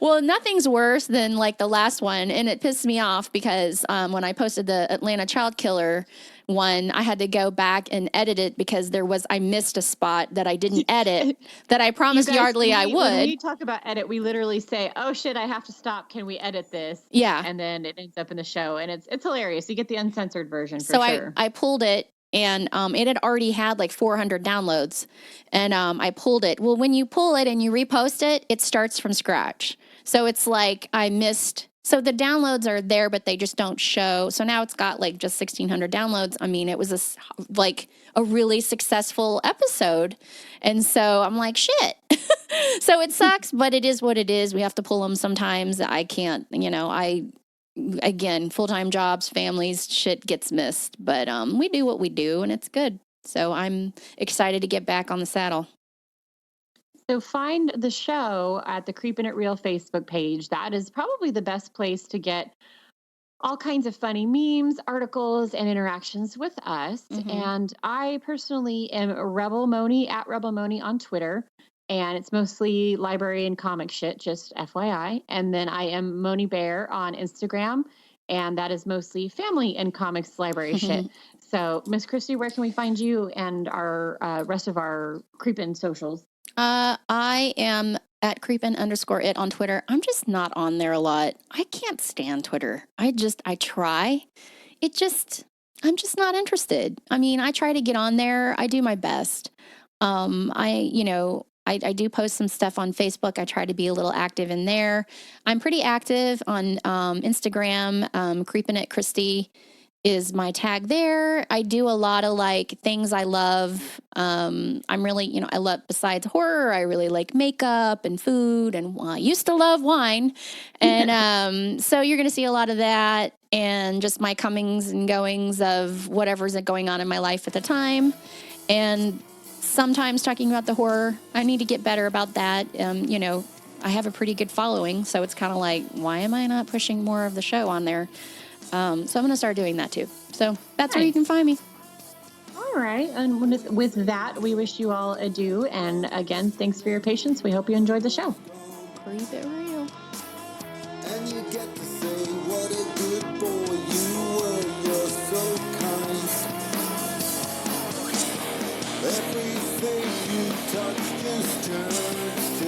Well, nothing's worse than like the last one, and it pissed me off because when I posted the Atlanta child killer one, I had to go back and edit it because I missed a spot that I didn't edit that I promised Yardley I would. When we talk about edit, we literally say, "Oh shit, I have to stop. Can we edit this?" Yeah, and then it ends up in the show, and it's hilarious. You get the uncensored version for sure. So I pulled it. And it had already had like 400 downloads. And I pulled it. Well, when you pull it and you repost it, it starts from scratch. So it's like I missed. So the downloads are there, but they just don't show. So now it's got like just 1,600 downloads. I mean, it was a really successful episode. And so I'm like, shit. So it sucks, but it is what it is. We have to pull them sometimes. I can't, again, full-time jobs, families, shit gets missed, but we do what we do, and it's good. So I'm excited to get back on the saddle. So find the show at the Creepin' It Real Facebook page. That is probably the best place to get all kinds of funny memes, articles, and interactions with us. Mm-hmm. And I personally am Rebel Moni at Rebel Moni on Twitter. And it's mostly library and comic shit, just FYI. And then I am Moni Bear on Instagram, and that is mostly family and comics library shit. So, Miss Kristi, where can we find you and our rest of our Creepin' socials? I am at creepin_it on Twitter. I'm just not on there a lot. I can't stand Twitter. I try. I'm just not interested. I mean, I try to get on there. I do my best. I do post some stuff on Facebook. I try to be a little active in there. I'm pretty active on Instagram. Creepin' It Kristi is my tag there. I do a lot of like things I love. I'm really, I love, besides horror, I really like makeup and food, and I used to love wine. And so you're going to see a lot of that, and just my comings and goings of whatever's going on in my life at the time. And sometimes talking about the horror. I need to get better about that. I have a pretty good following, so it's kind of like, why am I not pushing more of the show on there? So I'm going to start doing that too. So that's where you can find me. All right. And with that, we wish you all adieu. And again, thanks for your patience. We hope you enjoyed the show. Keep it real. And you get to say what a good boy you were. You're so kind. Everything you touch just turns to